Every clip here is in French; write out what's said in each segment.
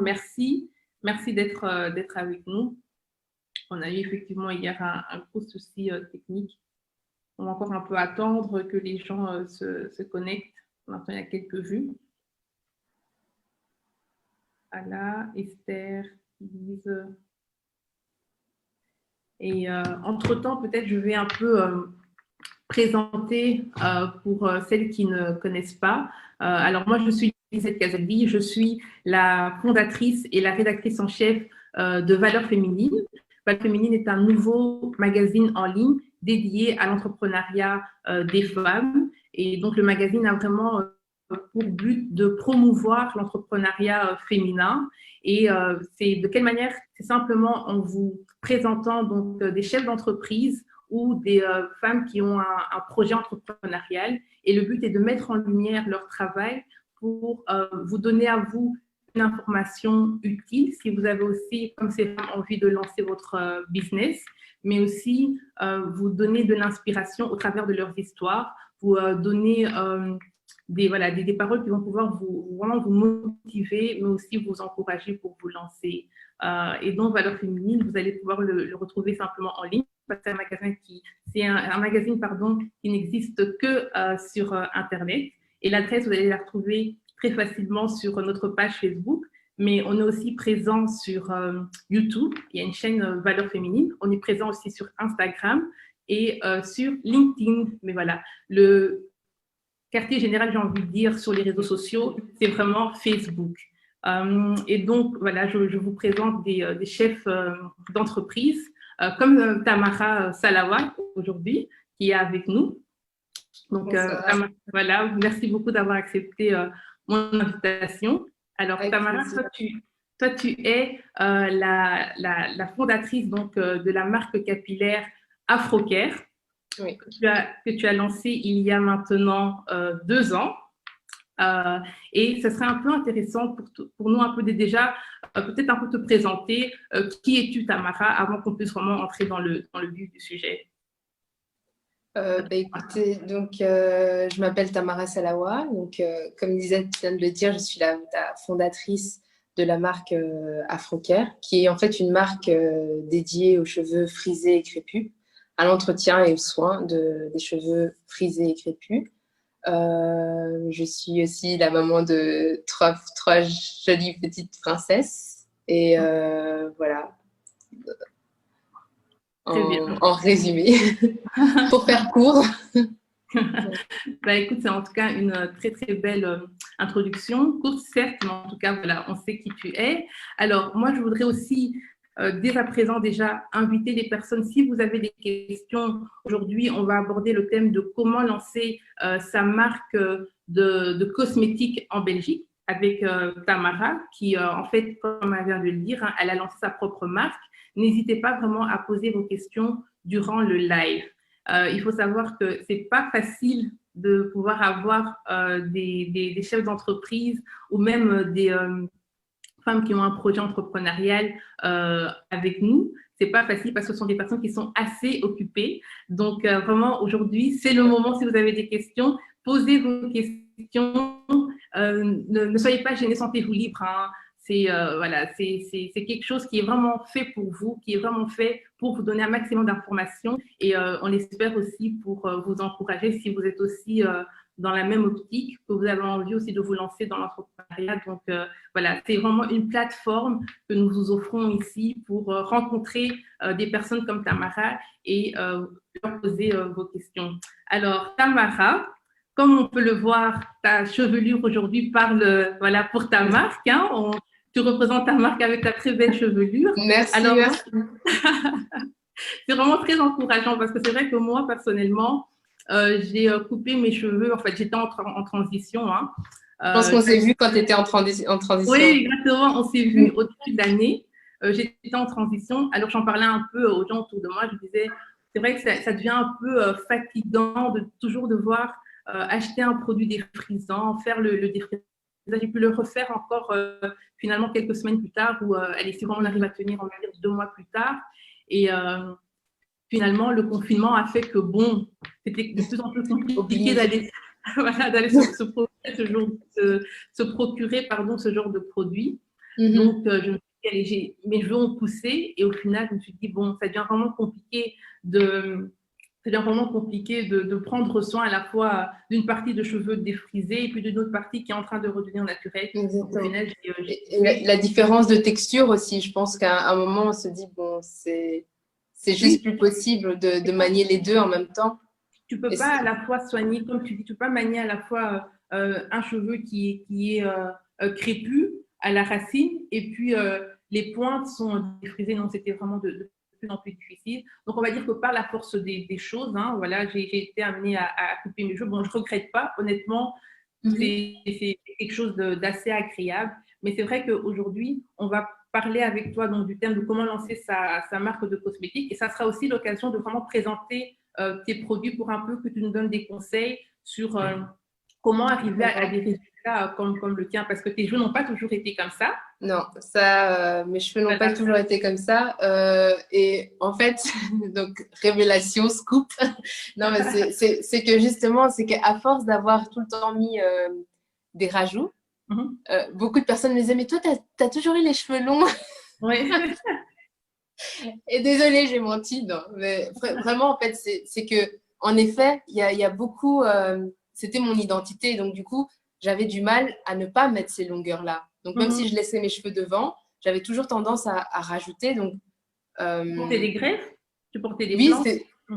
merci. Merci d'être avec nous. On a eu effectivement hier un gros souci technique. On va encore un peu attendre que les gens se connectent. Pour l'instant, il y a quelques vues. Ala, Esther, Lise. Et entre-temps, peut-être je vais un peu présenter pour celles qui ne connaissent pas. Alors moi, je suis Lisette Casaldi, je suis la fondatrice et la rédactrice en chef de Valeurs Féminines. Valeurs Féminines est un nouveau magazine en ligne dédié à l'entrepreneuriat des femmes. Et donc, le magazine a vraiment pour but de promouvoir l'entrepreneuriat féminin. Et c'est de quelle manière? C'est simplement en vous présentant donc des chefs d'entreprise ou des femmes qui ont un projet entrepreneurial. Et le but est de mettre en lumière leur travail pour vous donner à vous une information utile si vous avez aussi, comme ces femmes, envie de lancer votre business, mais aussi vous donner de l'inspiration au travers de leurs histoires, vous donner des paroles qui vont pouvoir vraiment vous motiver, mais aussi vous encourager pour vous lancer. Et donc, Valeurs Féminines, vous allez pouvoir le retrouver simplement en ligne. C'est un magazine qui n'existe que sur Internet. Et l'adresse, vous allez la retrouver très facilement sur notre page Facebook. Mais on est aussi présent sur YouTube. Il y a une chaîne Valeurs Féminines. On est présent aussi sur Instagram et sur LinkedIn. Mais voilà, le quartier général, j'ai envie de dire, sur les réseaux sociaux, c'est vraiment Facebook. Et donc, voilà, je vous présente des chefs d'entreprise, comme Tamara Salawa aujourd'hui, qui est avec nous. Donc, Tamara, voilà, merci beaucoup d'avoir accepté mon invitation. Alors, avec Tamara, toi, tu es la fondatrice donc, de la marque capillaire Afrocare, oui, que tu as lancée il y a maintenant 2 ans. Et ce serait un peu intéressant pour nous un peu déjà peut-être un peu te présenter qui es-tu Tamara avant qu'on puisse vraiment entrer dans le vif du sujet. Écoutez, donc je m'appelle Tamara Salawa, donc comme Lisette vient de le dire, je suis la fondatrice de la marque Afrocare, qui est en fait une marque dédiée aux cheveux frisés et crépus, à l'entretien et aux soins des cheveux frisés et crépus. Je suis aussi la maman de trois jolies petites princesses. Et voilà, en résumé, pour faire court. Écoute, c'est en tout cas une très, très belle introduction, courte certes, mais en tout cas, voilà, on sait qui tu es. Alors, moi, je voudrais aussi, dès à présent déjà, inviter les personnes, si vous avez des questions, aujourd'hui, on va aborder le thème de comment lancer sa marque de cosmétiques en Belgique avec Tamara, qui, en fait, comme elle vient de le dire, hein, elle a lancé sa propre marque. N'hésitez pas vraiment à poser vos questions durant le live. Il faut savoir que ce n'est pas facile de pouvoir avoir des chefs d'entreprise ou même des femmes qui ont un projet entrepreneurial avec nous. Ce n'est pas facile parce que ce sont des personnes qui sont assez occupées. Donc, vraiment, aujourd'hui, c'est le moment, si vous avez des questions, posez vos questions. Ne soyez pas gênés, sentez-vous libre. Hein. Voilà, c'est quelque chose qui est vraiment fait pour vous, qui est vraiment fait pour vous donner un maximum d'informations et on l'espère aussi pour vous encourager si vous êtes aussi dans la même optique, que vous avez envie aussi de vous lancer dans l'entrepreneuriat. Donc voilà, c'est vraiment une plateforme que nous vous offrons ici pour rencontrer des personnes comme Tamara et leur poser vos questions. Alors Tamara, comme on peut le voir, ta chevelure aujourd'hui parle voilà, pour ta marque. Hein, tu représentes ta marque avec ta très belle chevelure. Merci. Alors, merci. C'est vraiment très encourageant parce que c'est vrai que moi, personnellement, j'ai coupé mes cheveux. En fait, j'étais en transition. Hein. Je pense qu'on s'est vu quand tu étais en transition. Oui, exactement. On s'est vu au début de l'année. J'étais en transition. Alors, j'en parlais un peu aux gens autour de moi. Je disais, c'est vrai que ça devient un peu fatigant de toujours devoir acheter un produit défrisant, faire le défrisant. J'ai pu le refaire encore finalement quelques semaines plus tard où si on arrive à tenir en 2 mois plus tard. Et finalement, le confinement a fait que bon, c'était de plus en plus compliqué d'aller voilà, se procurer ce genre de produit. Donc, je me suis dit, allez, mes cheveux ont poussé et au final, je me suis dit, bon, ça devient vraiment compliqué de prendre soin à la fois d'une partie de cheveux défrisés et puis d'une autre partie qui est en train de redevenir naturelle. Exactement. Au final, la différence de texture aussi, je pense qu'à un moment, on se dit, bon, c'est juste plus possible de manier les deux en même temps. Tu peux pas à la fois soigner, comme tu dis, tu peux pas manier à la fois un cheveu qui est crépus à la racine et puis les pointes sont défrisées. Non, c'était vraiment de plus en plus difficile. Donc, on va dire que par la force des choses, hein, voilà, j'ai été amenée à couper mes cheveux. Bon, je regrette pas, honnêtement, c'est quelque chose d'assez agréable. Mais c'est vrai qu'aujourd'hui, on va parler avec toi donc, du thème de comment lancer sa marque de cosmétiques. Et ça sera aussi l'occasion de vraiment présenter tes produits pour un peu que tu nous donnes des conseils sur comment arriver à des résultats comme le tien. Parce que tes cheveux n'ont pas toujours été comme ça. Non, mes cheveux n'ont pas toujours été comme ça. Et en fait, donc, révélation, scoop. Non, mais c'est que justement, c'est qu'à force d'avoir tout le temps mis des rajouts, beaucoup de personnes me disaient, mais toi, t'as toujours eu les cheveux longs. Oui. Et désolée, j'ai menti. Non, mais vraiment, en fait, c'est que, en effet, il y a beaucoup. C'était mon identité. Donc, du coup, j'avais du mal à ne pas mettre ces longueurs-là. Donc, même si je laissais mes cheveux devant, j'avais toujours tendance à rajouter. Donc, tu portais des greffes? Tu portais des oui, plantes?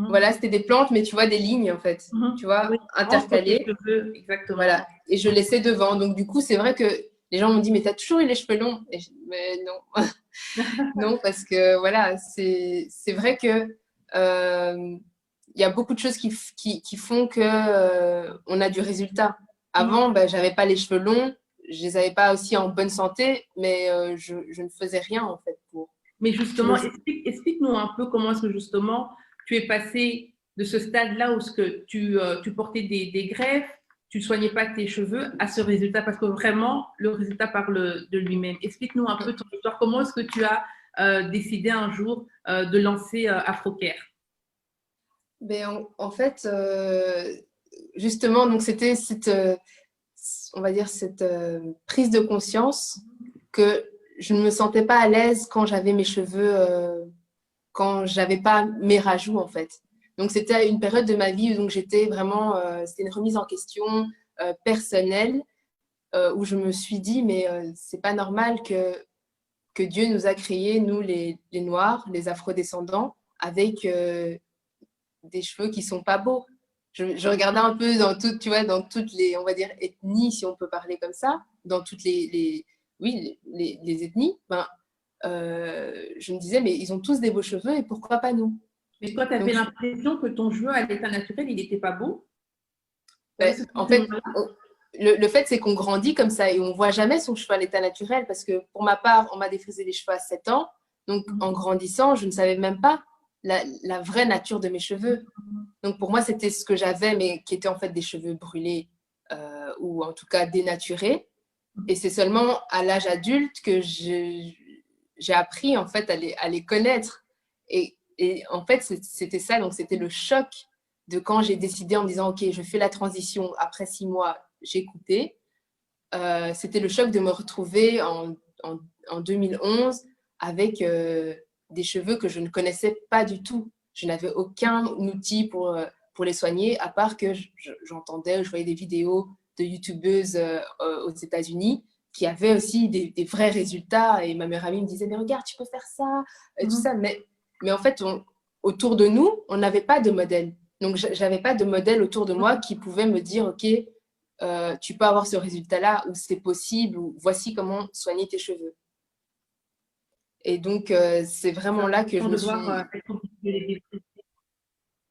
Voilà, c'était des plantes, mais tu vois, des lignes, en fait. Tu vois, oui, intercalées. Exactement. Voilà. Et je laissais devant. Donc, du coup, c'est vrai que les gens m'ont dit, mais t'as toujours eu les cheveux longs. Mais non. Non, parce que voilà, c'est vrai que il y a beaucoup de choses qui font que on a du résultat. Avant, j'avais pas les cheveux longs, je les avais pas aussi en bonne santé, mais je ne faisais rien en fait pour. Mais justement, explique-nous un peu comment est-ce que justement tu es passé de ce stade-là où tu portais des greffes, tu ne soignais pas tes cheveux à ce résultat, parce que vraiment, le résultat parle de lui-même. Explique-nous un peu ton histoire. Comment est-ce que tu as décidé un jour de lancer Afrocare? En fait, justement, donc c'était on va dire, cette prise de conscience que je ne me sentais pas à l'aise quand j'avais mes cheveux, quand j'avais pas mes rajouts, en fait. Donc, c'était une période de ma vie où j'étais vraiment, c'était une remise en question personnelle où je me suis dit, mais c'est pas normal que Dieu nous a créés, nous, les Noirs, les Afro-descendants, avec des cheveux qui sont pas beaux. Je regardais un peu tu vois, dans toutes les, on va dire, ethnies, si on peut parler comme ça, dans toutes oui, les ethnies, je me disais, mais ils ont tous des beaux cheveux et pourquoi pas nous? Mais toi, tu avais l'impression que ton cheveu à l'état naturel, il n'était pas beau? En fait, le fait, c'est qu'on grandit comme ça et on ne voit jamais son cheveu à l'état naturel parce que pour ma part, on m'a défrisé les cheveux à 7 ans. Donc, en grandissant, je ne savais même pas la vraie nature de mes cheveux. Donc, pour moi, c'était ce que j'avais, mais qui étaient en fait des cheveux brûlés ou en tout cas dénaturés. Et c'est seulement à l'âge adulte que j'ai appris en fait à les connaître. Et en fait, c'était ça. Donc, c'était le choc de quand j'ai décidé en me disant, OK, je fais la transition. Après 6 mois, j'ai coupé. C'était le choc de me retrouver en 2011 avec des cheveux que je ne connaissais pas du tout. Je n'avais aucun outil pour les soigner, à part que j'entendais, je voyais des vidéos de youtubeuses aux États-Unis qui avaient aussi des vrais résultats. Et ma meilleure amie me disait, mais regarde, tu peux faire ça, tout ça. Mais en fait, autour de nous, on n'avait pas de modèle. Donc, je n'avais pas de modèle autour de moi qui pouvait me dire, OK, tu peux avoir ce résultat-là, ou c'est possible, ou voici comment soigner tes cheveux. Et donc, c'est vraiment là que je me suis...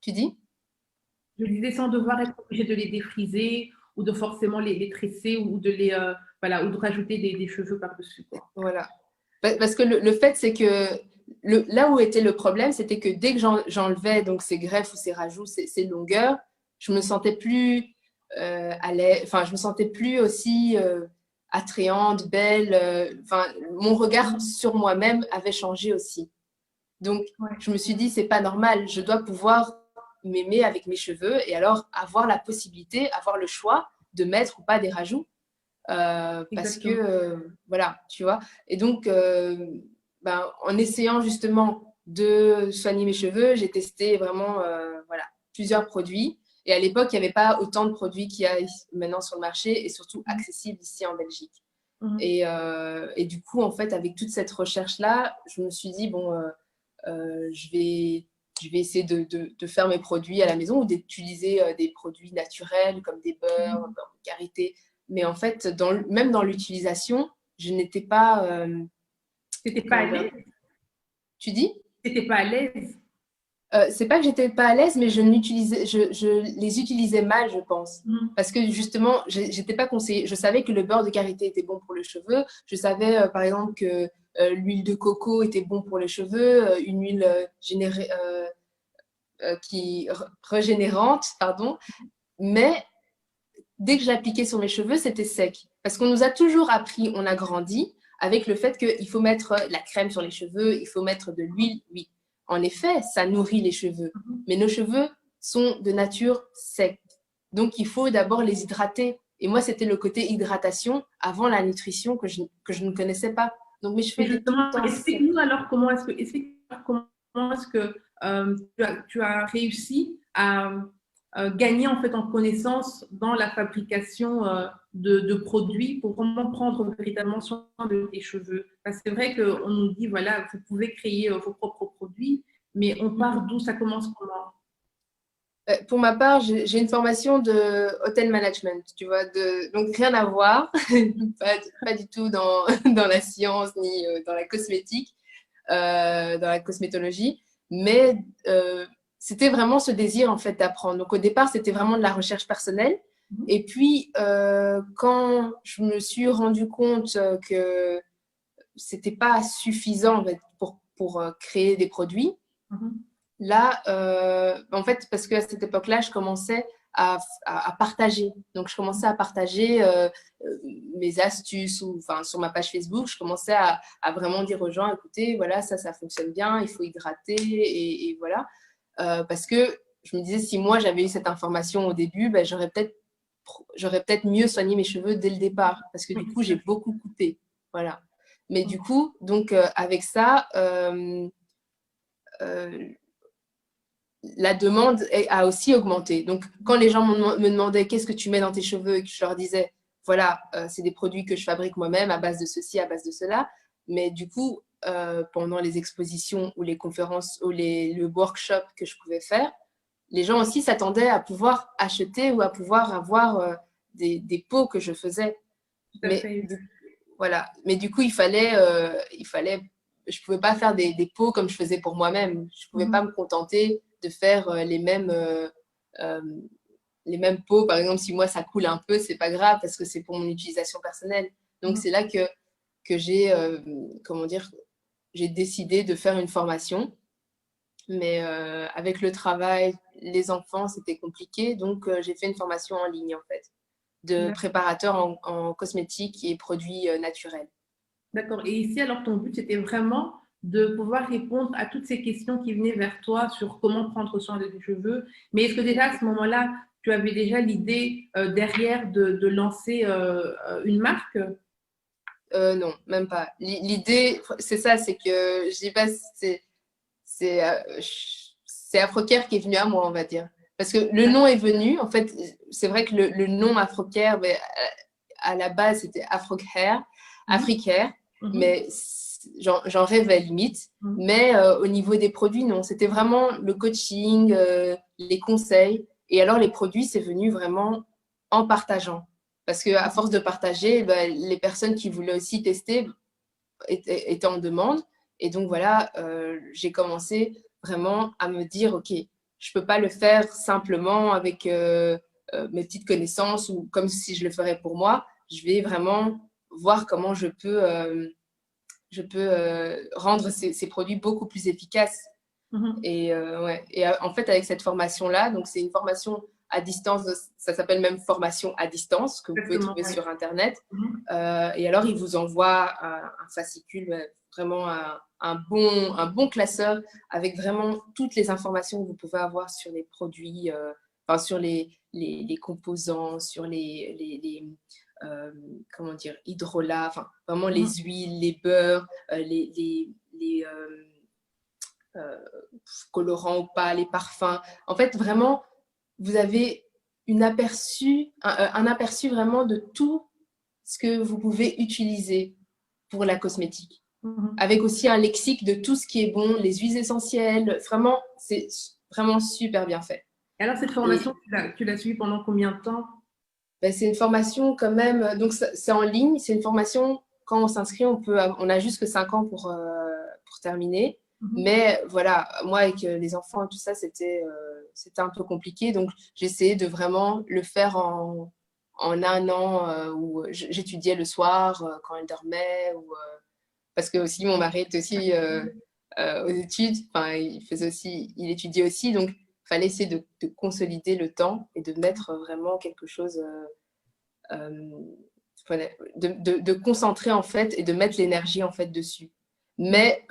Tu dis? Je disais sans devoir être obligé de les défriser ou de forcément les tresser ou de voilà, ou de rajouter des cheveux par-dessus. Voilà. Parce que le fait, c'est que là où était le problème, c'était que dès que j'enlevais donc ces greffes ou ces rajouts, ces longueurs, je me sentais plus je me sentais plus aussi attrayante, belle. Mon regard sur moi-même avait changé aussi. Donc, je me suis dit, c'est pas normal. Je dois pouvoir m'aimer avec mes cheveux et alors avoir la possibilité, avoir le choix de mettre ou pas des rajouts. parce que, voilà, tu vois. Et donc, en essayant justement de soigner mes cheveux, j'ai testé vraiment voilà, plusieurs produits. Et à l'époque, il n'y avait pas autant de produits qu'il y a maintenant sur le marché et surtout accessibles ici en Belgique. Et du coup, en fait, avec toute cette recherche-là, je me suis dit, bon, je vais essayer de faire mes produits à la maison ou d'utiliser des produits naturels comme des beurres, beurre de karité. Mais en fait, même dans l'utilisation, je n'étais pas… T'étais pas à l'aise? Tu dis? T'étais pas à l'aise? C'est pas que j'étais pas à l'aise, mais je les utilisais mal, je pense. Parce que justement, j'étais pas conseillée. Je savais que le beurre de karité était bon pour les cheveux. Je savais, par exemple, que l'huile de coco était bon pour les cheveux, une huile régénérante, pardon. Mais dès que je l'appliquais sur mes cheveux, c'était sec. Parce qu'on nous a toujours appris, on a grandi avec le fait qu'il faut mettre la crème sur les cheveux, il faut mettre de l'huile, oui. En effet, ça nourrit les cheveux. Mais nos cheveux sont de nature secs. Donc, il faut d'abord les hydrater. Et moi, c'était le côté hydratation avant la nutrition que je ne connaissais pas. Donc, mes cheveux étaient tout le temps secs. Explique-nous alors comment est-ce que tu as réussi à gagner en fait en connaissance dans la fabrication de produits pour vraiment prendre véritablement soin de tes cheveux. Parce que c'est vrai qu'on nous dit, voilà, vous pouvez créer vos propres produits, mais on part d'où, ça commence comment? Pour ma part, j'ai une formation de hotel management, tu vois, donc rien à voir, pas du tout dans la science ni dans la cosmétique, dans la cosmétologie, mais c'était vraiment ce désir en fait d'apprendre. Donc au départ, c'était vraiment de la recherche personnelle. Et puis, quand je me suis rendu compte que c'était pas suffisant en fait, pour créer des produits, là, en fait, parce qu'à cette époque-là, je commençais à partager. Donc, je commençais à partager mes astuces sur ma page Facebook. Je commençais à vraiment dire aux gens, écoutez, voilà, ça fonctionne bien, il faut hydrater et voilà. Parce que je me disais, si moi, j'avais eu cette information au début, ben, j'aurais peut-être mieux soigné mes cheveux dès le départ. Parce que du coup, j'ai beaucoup coupé. Voilà. Mais du coup, donc, avec ça… la demande a aussi augmenté. Donc, quand les gens me demandaient qu'est-ce que tu mets dans tes cheveux et que je leur disais, voilà, c'est des produits que je fabrique moi-même à base de ceci, à base de cela. Mais du coup, pendant les expositions ou les conférences ou le workshop que je pouvais faire, les gens aussi s'attendaient à pouvoir acheter ou à pouvoir avoir des pots que je faisais. Voilà. Mais du coup, il fallait, je pouvais pas faire des pots comme je faisais pour moi-même. Je pouvais pas me contenter de faire les mêmes pots. Par exemple, si moi ça coule un peu, c'est pas grave parce que c'est pour mon utilisation personnelle. Donc c'est là que j'ai comment dire, j'ai décidé de faire une formation. Mais avec le travail, les enfants, c'était compliqué. Donc j'ai fait une formation en ligne en fait, de préparateur en cosmétiques et produits naturels. D'accord. Et ici, alors, ton but, c'était vraiment de pouvoir répondre à toutes ces questions qui venaient vers toi sur comment prendre soin de tes cheveux. Mais est-ce que déjà, à ce moment-là, tu avais déjà l'idée derrière de lancer une marque? Non, même pas. L'idée, c'est ça, c'est que je dis pas, c'est Afrocare qui est venu à moi, on va dire. Parce que le nom est venu, en fait, c'est vrai que le nom Afrocare, ben, à la base, c'était Africare, mais j'en rêvais limite. Mais au niveau des produits, non. C'était vraiment le coaching, les conseils. Et alors, les produits, c'est venu vraiment en partageant. Parce qu'à force de partager, ben, les personnes qui voulaient aussi tester étaient en demande. Et donc, voilà, j'ai commencé vraiment à me dire, OK, je ne peux pas le faire simplement avec mes petites connaissances ou comme si je le ferais pour moi. Je vais vraiment voir comment je peux rendre ces produits beaucoup plus efficaces. Et, ouais. Et en fait, avec cette formation-là, donc c'est une formation à distance, ça s'appelle même formation à distance, que vous pouvez trouver sur Internet. Et alors, ils vous envoient un fascicule, vraiment un bon classeur avec vraiment toutes les informations que vous pouvez avoir sur les produits, sur les composants, sur comment dire, hydrolat, enfin, vraiment les huiles, les beurres, les colorants ou pas, les parfums. En fait, vraiment, vous avez un aperçu vraiment de tout ce que vous pouvez utiliser pour la cosmétique. Avec aussi un lexique de tout ce qui est bon, les huiles essentielles. Vraiment, c'est vraiment super bien fait. Et alors, cette formation, tu l'as suivie pendant combien de temps? Ben, c'est une formation quand même, donc c'est en ligne, c'est une formation, quand on s'inscrit, on a juste que 5 ans pour terminer. Mais voilà, moi avec les enfants et tout ça, c'était un peu compliqué. Donc j'ai essayé de vraiment le faire en 1 an où j'étudiais le soir quand elle dormait. Parce que aussi mon mari était aussi aux études, enfin, il étudiait aussi. Donc il fallait essayer de consolider le temps et de mettre vraiment quelque chose, de concentrer en fait et de mettre l'énergie en fait dessus. Mais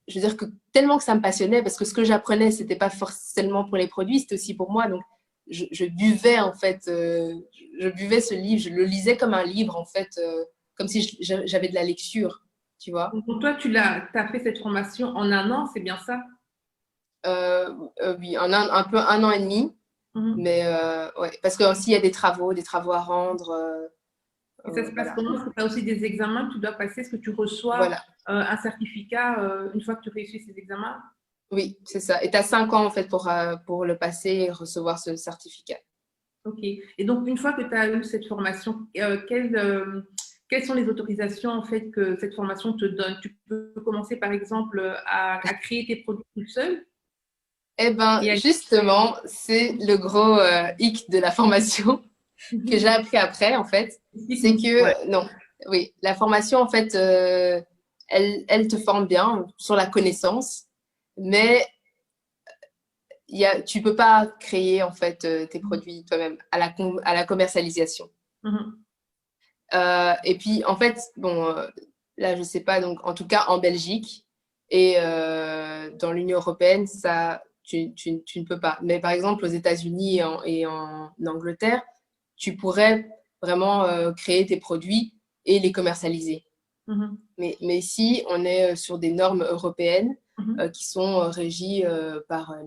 je veux dire que tellement que ça me passionnait, parce que ce que j'apprenais, c'était pas forcément pour les produits, c'était aussi pour moi. Donc je buvais en fait, je buvais ce livre, je le lisais comme un livre en fait, comme si j'avais de la lecture, tu vois. Donc toi, tu as fait cette formation en 1 an, c'est bien ça? Oui, un peu 1 an et demi. Mais ouais, parce que aussi il y a des travaux à rendre. Et ça se passe Voilà. comment? Est-ce que tu as aussi des examens que tu dois passer? Est-ce que tu reçois Voilà. un certificat une fois que tu réussis ces examens? Oui, c'est ça. Et tu as 5 ans en fait pour le passer et recevoir ce certificat. Ok. Et donc, une fois que tu as eu cette formation, quelles sont les autorisations en fait que cette formation te donne? Tu peux commencer par exemple à créer tes produits tout seul? Eh bien, justement, c'est le gros hic de la formation que j'ai appris après, en fait. C'est que, non, oui, la formation, en fait, elle te forme bien sur la connaissance, mais tu ne peux pas créer, en fait, tes produits toi-même à la commercialisation. Et puis, en fait, bon, là, je ne sais pas, donc, en tout cas, en Belgique et dans l'Union européenne, ça, tu ne peux pas. Mais par exemple, aux États-Unis et en Angleterre, tu pourrais vraiment créer tes produits et les commercialiser. Mais ici, on est sur des normes européennes qui sont régies par un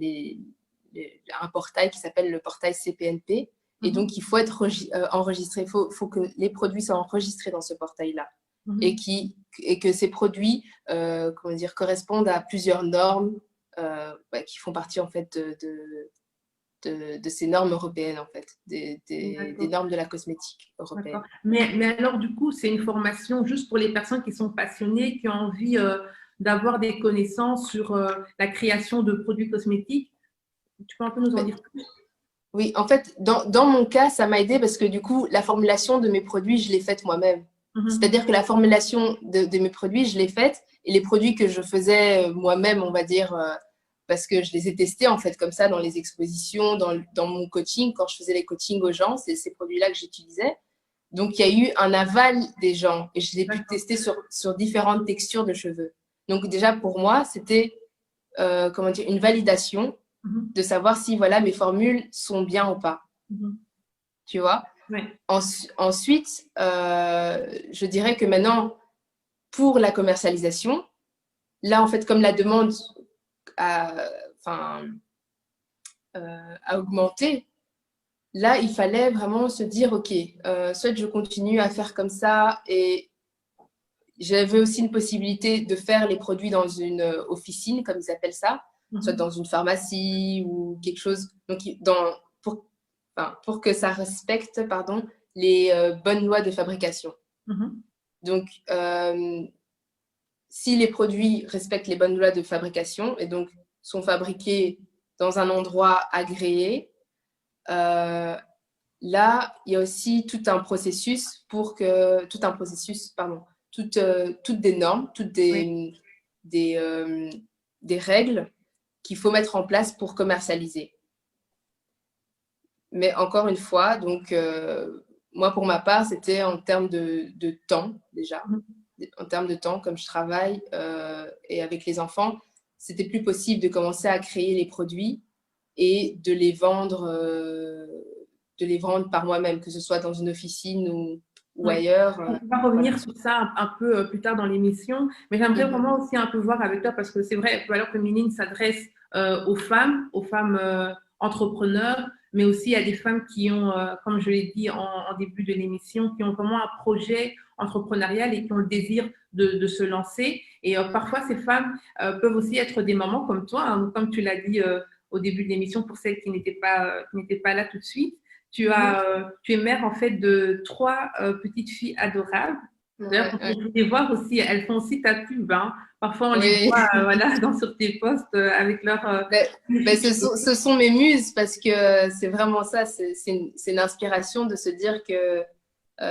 portail qui s'appelle le portail CPNP. Et donc, il faut être enregistré. Il faut que les produits soient enregistrés dans ce portail-là. Et que ces produits comment dire, correspondent à plusieurs normes qui font partie, en fait, de ces normes européennes, en fait, des normes de la cosmétique européenne. Mais alors, du coup, c'est une formation juste pour les personnes qui sont passionnées, qui ont envie d'avoir des connaissances sur la création de produits cosmétiques. Tu peux un peu nous en dire plus? Oui, en fait, dans mon cas, ça m'a aidé parce que du coup, la formulation de mes produits, je l'ai faite moi-même. C'est-à-dire que la formulation de mes produits, je l'ai faite, et les produits que je faisais moi-même, on va dire, parce que je les ai testés en fait comme ça dans les expositions, dans mon coaching, quand je faisais les coachings aux gens, c'est ces produits-là que j'utilisais. Donc, il y a eu un aval des gens et je les ai pu tester sur différentes textures de cheveux. Donc, déjà, pour moi, c'était comment dire, une validation de savoir si voilà, mes formules sont bien ou pas. Tu vois? Ensuite, je dirais que maintenant, pour la commercialisation, là, en fait, comme la demande a augmenté, là, il fallait vraiment se dire, OK, soit je continue à faire comme ça, et j'avais aussi une possibilité de faire les produits dans une officine, comme ils appellent ça, soit dans une pharmacie ou quelque chose. Donc, pour que ça respecte, les bonnes lois de fabrication. Donc, si les produits respectent les bonnes lois de fabrication et donc sont fabriqués dans un endroit agréé, là, il y a aussi tout un processus toutes des normes, des règles qu'il faut mettre en place pour commercialiser. Mais encore une fois, donc, moi, pour ma part, c'était en termes de temps, déjà. En termes de temps, comme je travaille et avec les enfants, c'était plus possible de commencer à créer les produits et de les vendre par moi-même, que ce soit dans une officine ou ailleurs. On va revenir sur ça un peu plus tard dans l'émission, mais j'aimerais vraiment aussi un peu voir avec toi, parce que c'est vrai, Valeurs féminines s'adresse aux femmes entrepreneurs, mais aussi à des femmes qui ont, comme je l'ai dit en début de l'émission, qui ont vraiment un projet entrepreneurial et qui ont le désir de se lancer. Et parfois, ces femmes peuvent aussi être des mamans comme toi, hein, comme tu l'as dit au début de l'émission, pour celles qui n'étaient pas là tout de suite. Tu es mère en fait de 3 petites filles adorables. D'ailleurs, vous pouvez voir aussi, elles font aussi ta pub. Hein. Parfois, on les voit voilà, sur tes posts avec leur. Ce sont mes muses, parce que c'est vraiment ça. C'est une inspiration de se dire que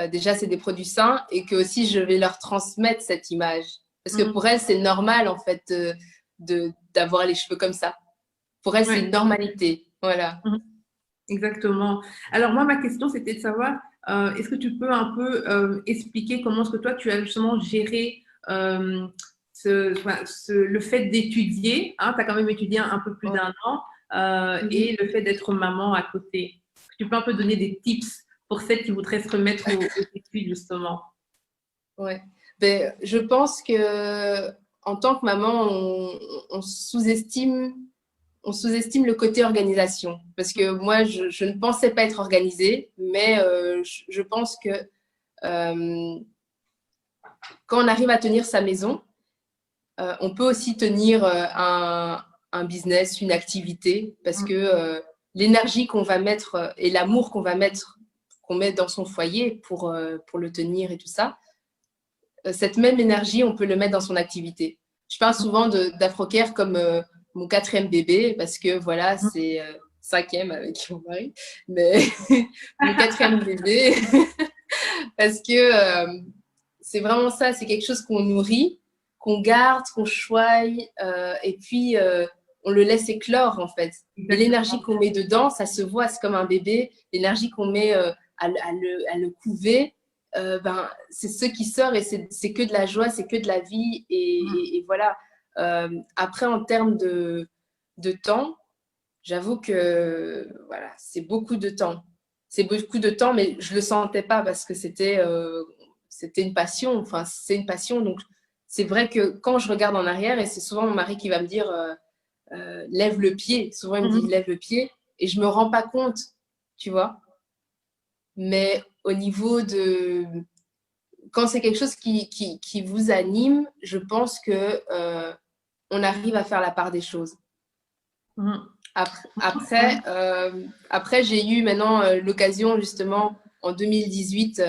déjà, c'est des produits sains et que aussi je vais leur transmettre cette image. Parce que pour elles, c'est normal en fait d'avoir les cheveux comme ça. Pour elles, c'est une normalité. Voilà. Exactement. Alors moi, ma question, c'était de savoir, est-ce que tu peux un peu expliquer comment est-ce que toi, tu as justement géré le fait d'étudier, hein, tu as quand même étudié un peu plus d'1 an, et le fait d'être maman à côté. Tu peux un peu donner des tips pour celles qui voudraient se remettre aux études, justement. Ouais. Ben, je pense que en tant que maman, on sous-estime le côté organisation. Parce que moi, je ne pensais pas être organisée, mais je pense que quand on arrive à tenir sa maison, on peut aussi tenir un business, une activité, parce que l'énergie qu'on va mettre et l'amour qu'on met dans son foyer pour le tenir et tout ça, cette même énergie, on peut le mettre dans son activité. Je parle souvent d'Afrocare comme mon 4e bébé, parce que voilà, c'est 5e avec mon mari, mais mon 4e bébé, parce que c'est vraiment ça, c'est quelque chose qu'on nourrit, qu'on garde, qu'on choye, et puis on le laisse éclore en fait. Et l'énergie qu'on met dedans, ça se voit, c'est comme un bébé, l'énergie qu'on met à le couver, c'est ce qui sort et c'est que de la joie, c'est que de la vie et voilà. Après, en termes de temps, j'avoue que voilà, c'est beaucoup de temps. C'est beaucoup de temps, mais je ne le sentais pas parce que c'était une passion. Enfin, c'est une passion. Donc, c'est vrai que quand je regarde en arrière, et c'est souvent mon mari qui va me dire lève le pied. Souvent, il me dit lève le pied et je ne me rends pas compte, tu vois. Mais au niveau de… Quand c'est quelque chose qui vous anime, je pense que on arrive à faire la part des choses. Après, j'ai eu maintenant l'occasion, justement, en 2018,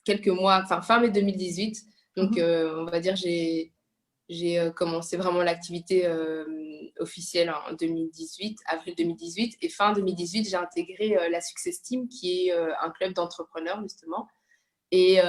quelques mois, enfin fin mai 2018. Donc, on va dire, j'ai commencé vraiment l'activité officielle en 2018, avril 2018. Et fin 2018, j'ai intégré la Success Team, qui est un club d'entrepreneurs, justement. Et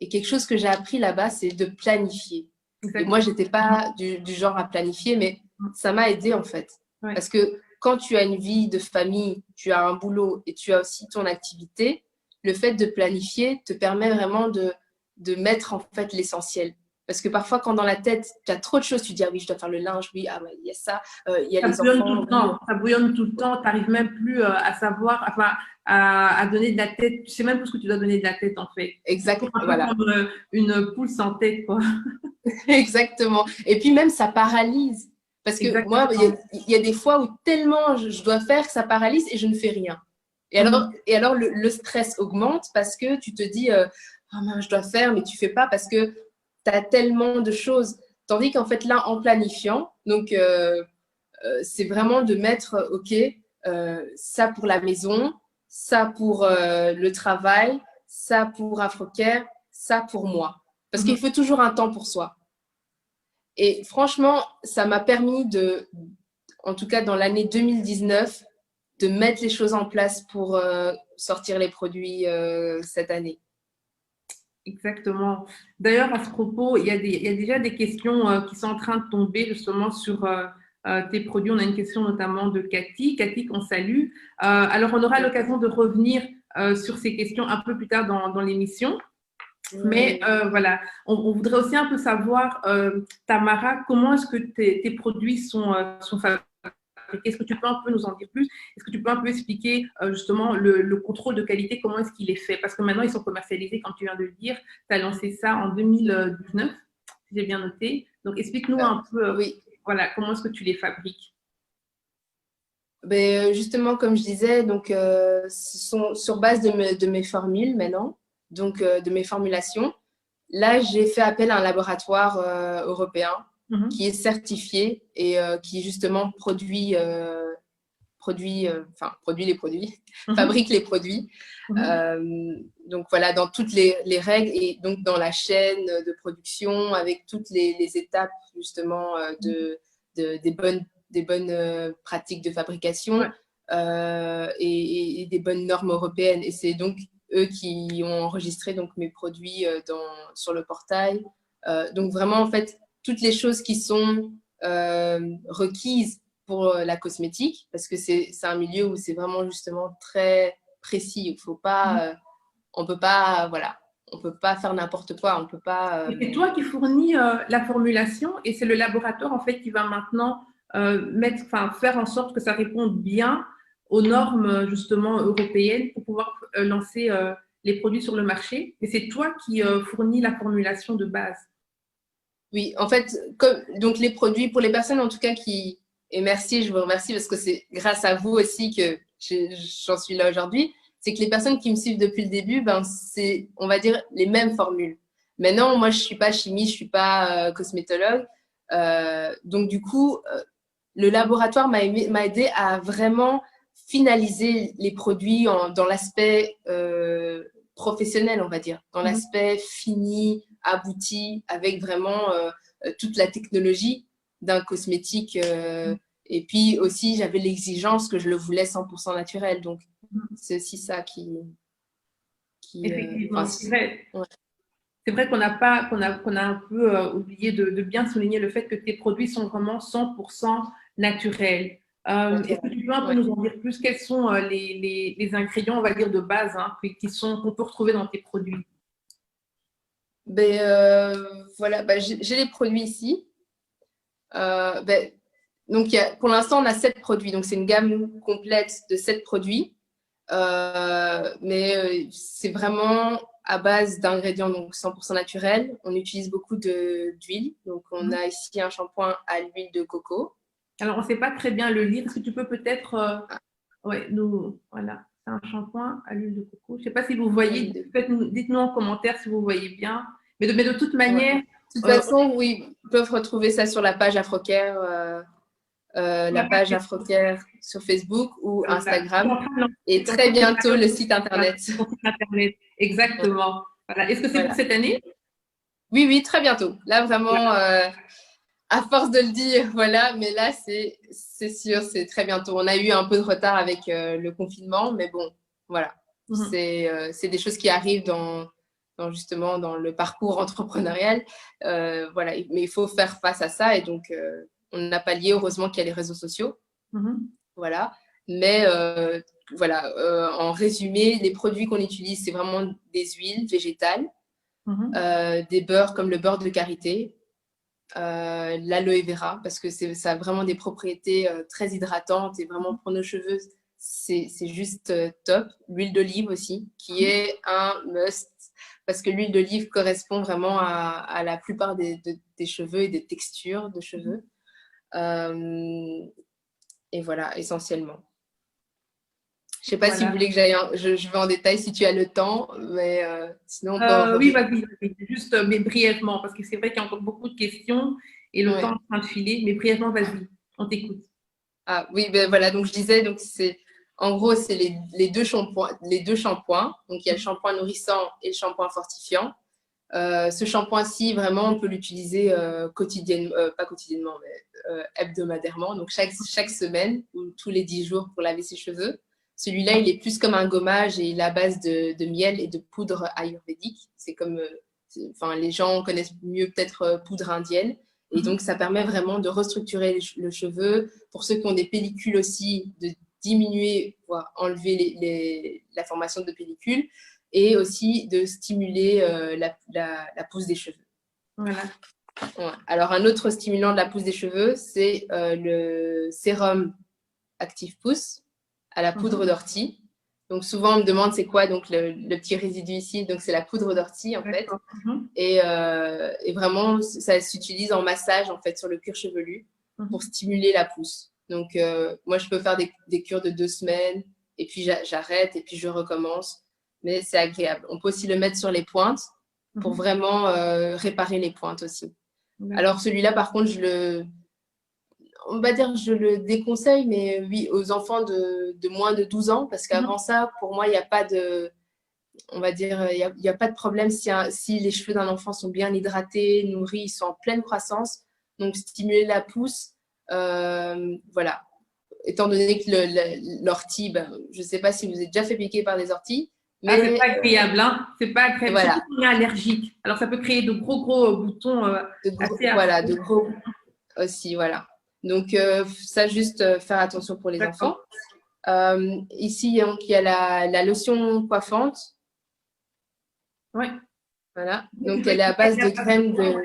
quelque chose que j'ai appris là-bas, c'est de planifier. Et moi, je n'étais pas du genre à planifier, mais ça m'a aidée, en fait. Ouais. Parce que quand tu as une vie de famille, tu as un boulot et tu as aussi ton activité, le fait de planifier te permet vraiment de mettre en fait l'essentiel. Parce que parfois, quand dans la tête, tu as trop de choses, tu dis ah oui, je dois faire le linge, oui, ah ouais, il y a ça, il y a les enfants. Tout le temps, ça bouillonne tout le temps, tu n'arrives même plus à savoir, enfin, à donner de la tête. Tu sais même pas ce que tu dois donner de la tête, en fait. Exactement. Voilà. Comme une poule sans tête, quoi. Exactement. Et puis même, ça paralyse. Parce que exactement. Moi, il y a des fois où tellement je dois faire que ça paralyse et je ne fais rien. Et alors le stress augmente parce que tu te dis oh non, je dois faire, mais tu ne fais pas parce que tu as tellement de choses. Tandis qu'en fait, là, en planifiant, donc c'est vraiment de mettre, OK, ça pour la maison, ça pour le travail, ça pour Afrocare, ça pour moi. Parce qu'il faut toujours un temps pour soi. Et franchement, ça m'a permis en tout cas dans l'année 2019, de mettre les choses en place pour sortir les produits cette année. Exactement. D'ailleurs, à ce propos, il y a déjà des questions qui sont en train de tomber justement sur tes produits. On a une question notamment de Cathy. Cathy, qu'on salue. Alors, on aura l'occasion de revenir sur ces questions un peu plus tard dans l'émission. Mais voilà, on voudrait aussi un peu savoir, Tamara, comment est-ce que tes produits sont fabriqués? fabriqué. Est-ce que tu peux un peu nous en dire plus? Est-ce que tu peux un peu expliquer justement le contrôle de qualité, comment est-ce qu'il est fait? Parce que maintenant, ils sont commercialisés, comme tu viens de le dire. Tu as lancé ça en 2019, si j'ai bien noté. Donc, explique-nous un peu oui. voilà, comment est-ce que tu les fabriques? Ben, justement, comme je disais, donc, ce sont sur base de mes formules maintenant, donc de mes formulations. Là, j'ai fait appel à un laboratoire européen qui est certifié et qui justement produit les produits, fabrique les produits. Donc voilà, dans toutes les règles et donc dans la chaîne de production avec toutes les étapes justement des bonnes pratiques de fabrication et des bonnes normes européennes. Et c'est donc eux qui ont enregistré donc mes produits sur le portail. Donc vraiment, en fait, toutes les choses qui sont requises pour la cosmétique, parce que c'est un milieu où c'est vraiment justement très précis. Il faut pas, on peut pas, voilà, on peut pas faire n'importe quoi. On peut pas. Et c'est toi qui fournis la formulation et c'est le laboratoire en fait qui va maintenant faire en sorte que ça réponde bien aux normes justement européennes pour pouvoir lancer les produits sur le marché. Et c'est toi qui fournis la formulation de base. Oui, en fait, donc les produits, pour les personnes en tout cas qui, et merci, je vous remercie parce que c'est grâce à vous aussi que j'en suis là aujourd'hui, c'est que les personnes qui me suivent depuis le début, ben, c'est, on va dire, les mêmes formules. Maintenant, moi, je ne suis pas chimiste, je ne suis pas cosmétologue. Donc, du coup, le laboratoire m'a aidé à vraiment finaliser les produits dans l'aspect professionnel, on va dire, dans l'aspect fini, abouti, avec vraiment toute la technologie d'un cosmétique. Et puis aussi, j'avais l'exigence que je le voulais 100% naturel. Donc, c'est aussi ça qui… Effectivement, c'est vrai. Ouais. C'est vrai qu'on a un peu oublié de bien souligner le fait que tes produits sont vraiment 100% naturels. Est-ce que tu peux un peu nous en dire plus? Quels sont les ingrédients, on va dire, de base qu'on peut retrouver dans tes produits? Voilà, j'ai les produits ici. Donc, pour l'instant, on a 7 produits. Donc, c'est une gamme complète de 7 produits. Mais c'est vraiment à base d'ingrédients donc 100% naturels. On utilise beaucoup d'huile. Donc, on a ici un shampoing à l'huile de coco. Alors, on ne sait pas très bien le lire. Est-ce que tu peux peut-être… voilà, c'est un shampoing à l'huile de coco. Je ne sais pas si vous voyez. Dites-nous en commentaire si vous voyez bien. Mais de toute manière… De toute façon, oui, ils peuvent retrouver ça sur la page Afrocare. La page Afrocare sur Facebook ou Instagram et très bientôt le site internet. Exactement. Voilà. Est-ce que c'est pour cette année? Oui, oui, très bientôt. Là, vraiment, à force de le dire, voilà, mais là, c'est sûr, c'est très bientôt. On a eu un peu de retard avec le confinement, mais bon, voilà. C'est des choses qui arrivent justement dans le parcours entrepreneurial. Voilà, mais il faut faire face à ça et donc on n'a pas lié, heureusement qu'il y a les réseaux sociaux. Voilà. Mais voilà, en résumé, les produits qu'on utilise, c'est vraiment des huiles végétales, des beurres comme le beurre de karité, l'aloe vera, parce que ça a vraiment des propriétés très hydratantes et vraiment pour nos cheveux, c'est juste top. L'huile d'olive aussi, qui est un must, parce que l'huile d'olive correspond vraiment à la plupart des cheveux et des textures de cheveux. Et voilà, essentiellement. Je ne sais pas si vous voulez que je vais en détail si tu as le temps, mais sinon on peut oui, vas-y, juste mais brièvement, parce que c'est vrai qu'il y a encore beaucoup de questions et le temps est en train de filer, mais brièvement, vas-y, on t'écoute. Ah oui, ben voilà, donc je disais, donc en gros, c'est les deux shampoings. Donc il y a le shampoing nourrissant et le shampoing fortifiant. Ce shampoing-ci, vraiment, on peut l'utiliser quotidiennement, pas quotidiennement, mais hebdomadairement, donc chaque semaine ou tous les 10 jours pour laver ses cheveux. Celui-là, il est plus comme un gommage et il est à base de miel et de poudre ayurvédique. C'est comme, les gens connaissent mieux peut-être poudre indienne. Et donc, ça permet vraiment de restructurer le cheveu. Pour ceux qui ont des pellicules aussi, de diminuer, voire enlever la formation de pellicules. Et aussi de stimuler la pousse des cheveux. Voilà. Ouais. Alors, un autre stimulant de la pousse des cheveux, c'est le sérum Active Pousse, à la poudre d'ortie. Donc, souvent, on me demande c'est quoi donc le petit résidu ici. Donc, c'est la poudre d'ortie, en fait. Et vraiment, ça s'utilise en massage, en fait, sur le cuir chevelu pour stimuler la pousse. Donc, moi, je peux faire des cures de 2 semaines et puis j'arrête et puis je recommence. Mais c'est agréable. On peut aussi le mettre sur les pointes pour vraiment réparer les pointes aussi. Alors, celui-là, par contre, on va dire je le déconseille, mais oui, aux enfants de moins de 12 ans, parce qu'avant ça, pour moi, il n'y a pas de, on va dire, il y a pas de problème si les cheveux d'un enfant sont bien hydratés, nourris, ils sont en pleine croissance. Donc, stimuler la pousse, voilà. Étant donné que l'ortie, ben, je ne sais pas si vous êtes déjà fait piquer par des orties. Mais c'est pas agréable, hein. C'est pas agréable. Voilà. Surtout quand on est allergique. Alors, ça peut créer de gros boutons. Voilà, de gros aussi, voilà. Donc, ça, juste faire attention pour les enfants. Ici, donc, il y a la lotion coiffante. Oui. Voilà. Donc, elle est à base de crème de…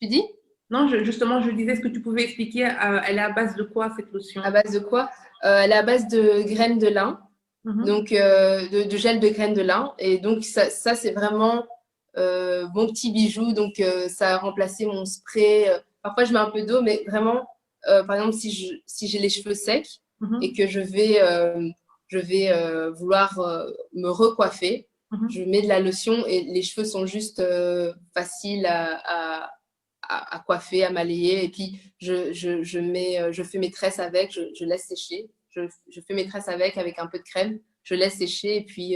Tu dis? Non, justement, je disais ce que tu pouvais expliquer. Elle est à base de quoi, cette lotion? À base de quoi? Elle est à base de graines de lin. Donc, de gel de graines de lin. Et donc, ça c'est vraiment mon petit bijou. Donc, ça a remplacé mon spray. Parfois, je mets un peu d'eau, mais vraiment, par exemple, si j'ai les cheveux secs et que je vais vouloir me recoiffer, je mets de la lotion et les cheveux sont juste faciles à coiffer, à malayer. Et puis, je fais mes tresses avec, je laisse sécher. Je fais mes tresses avec un peu de crème. Je laisse sécher et puis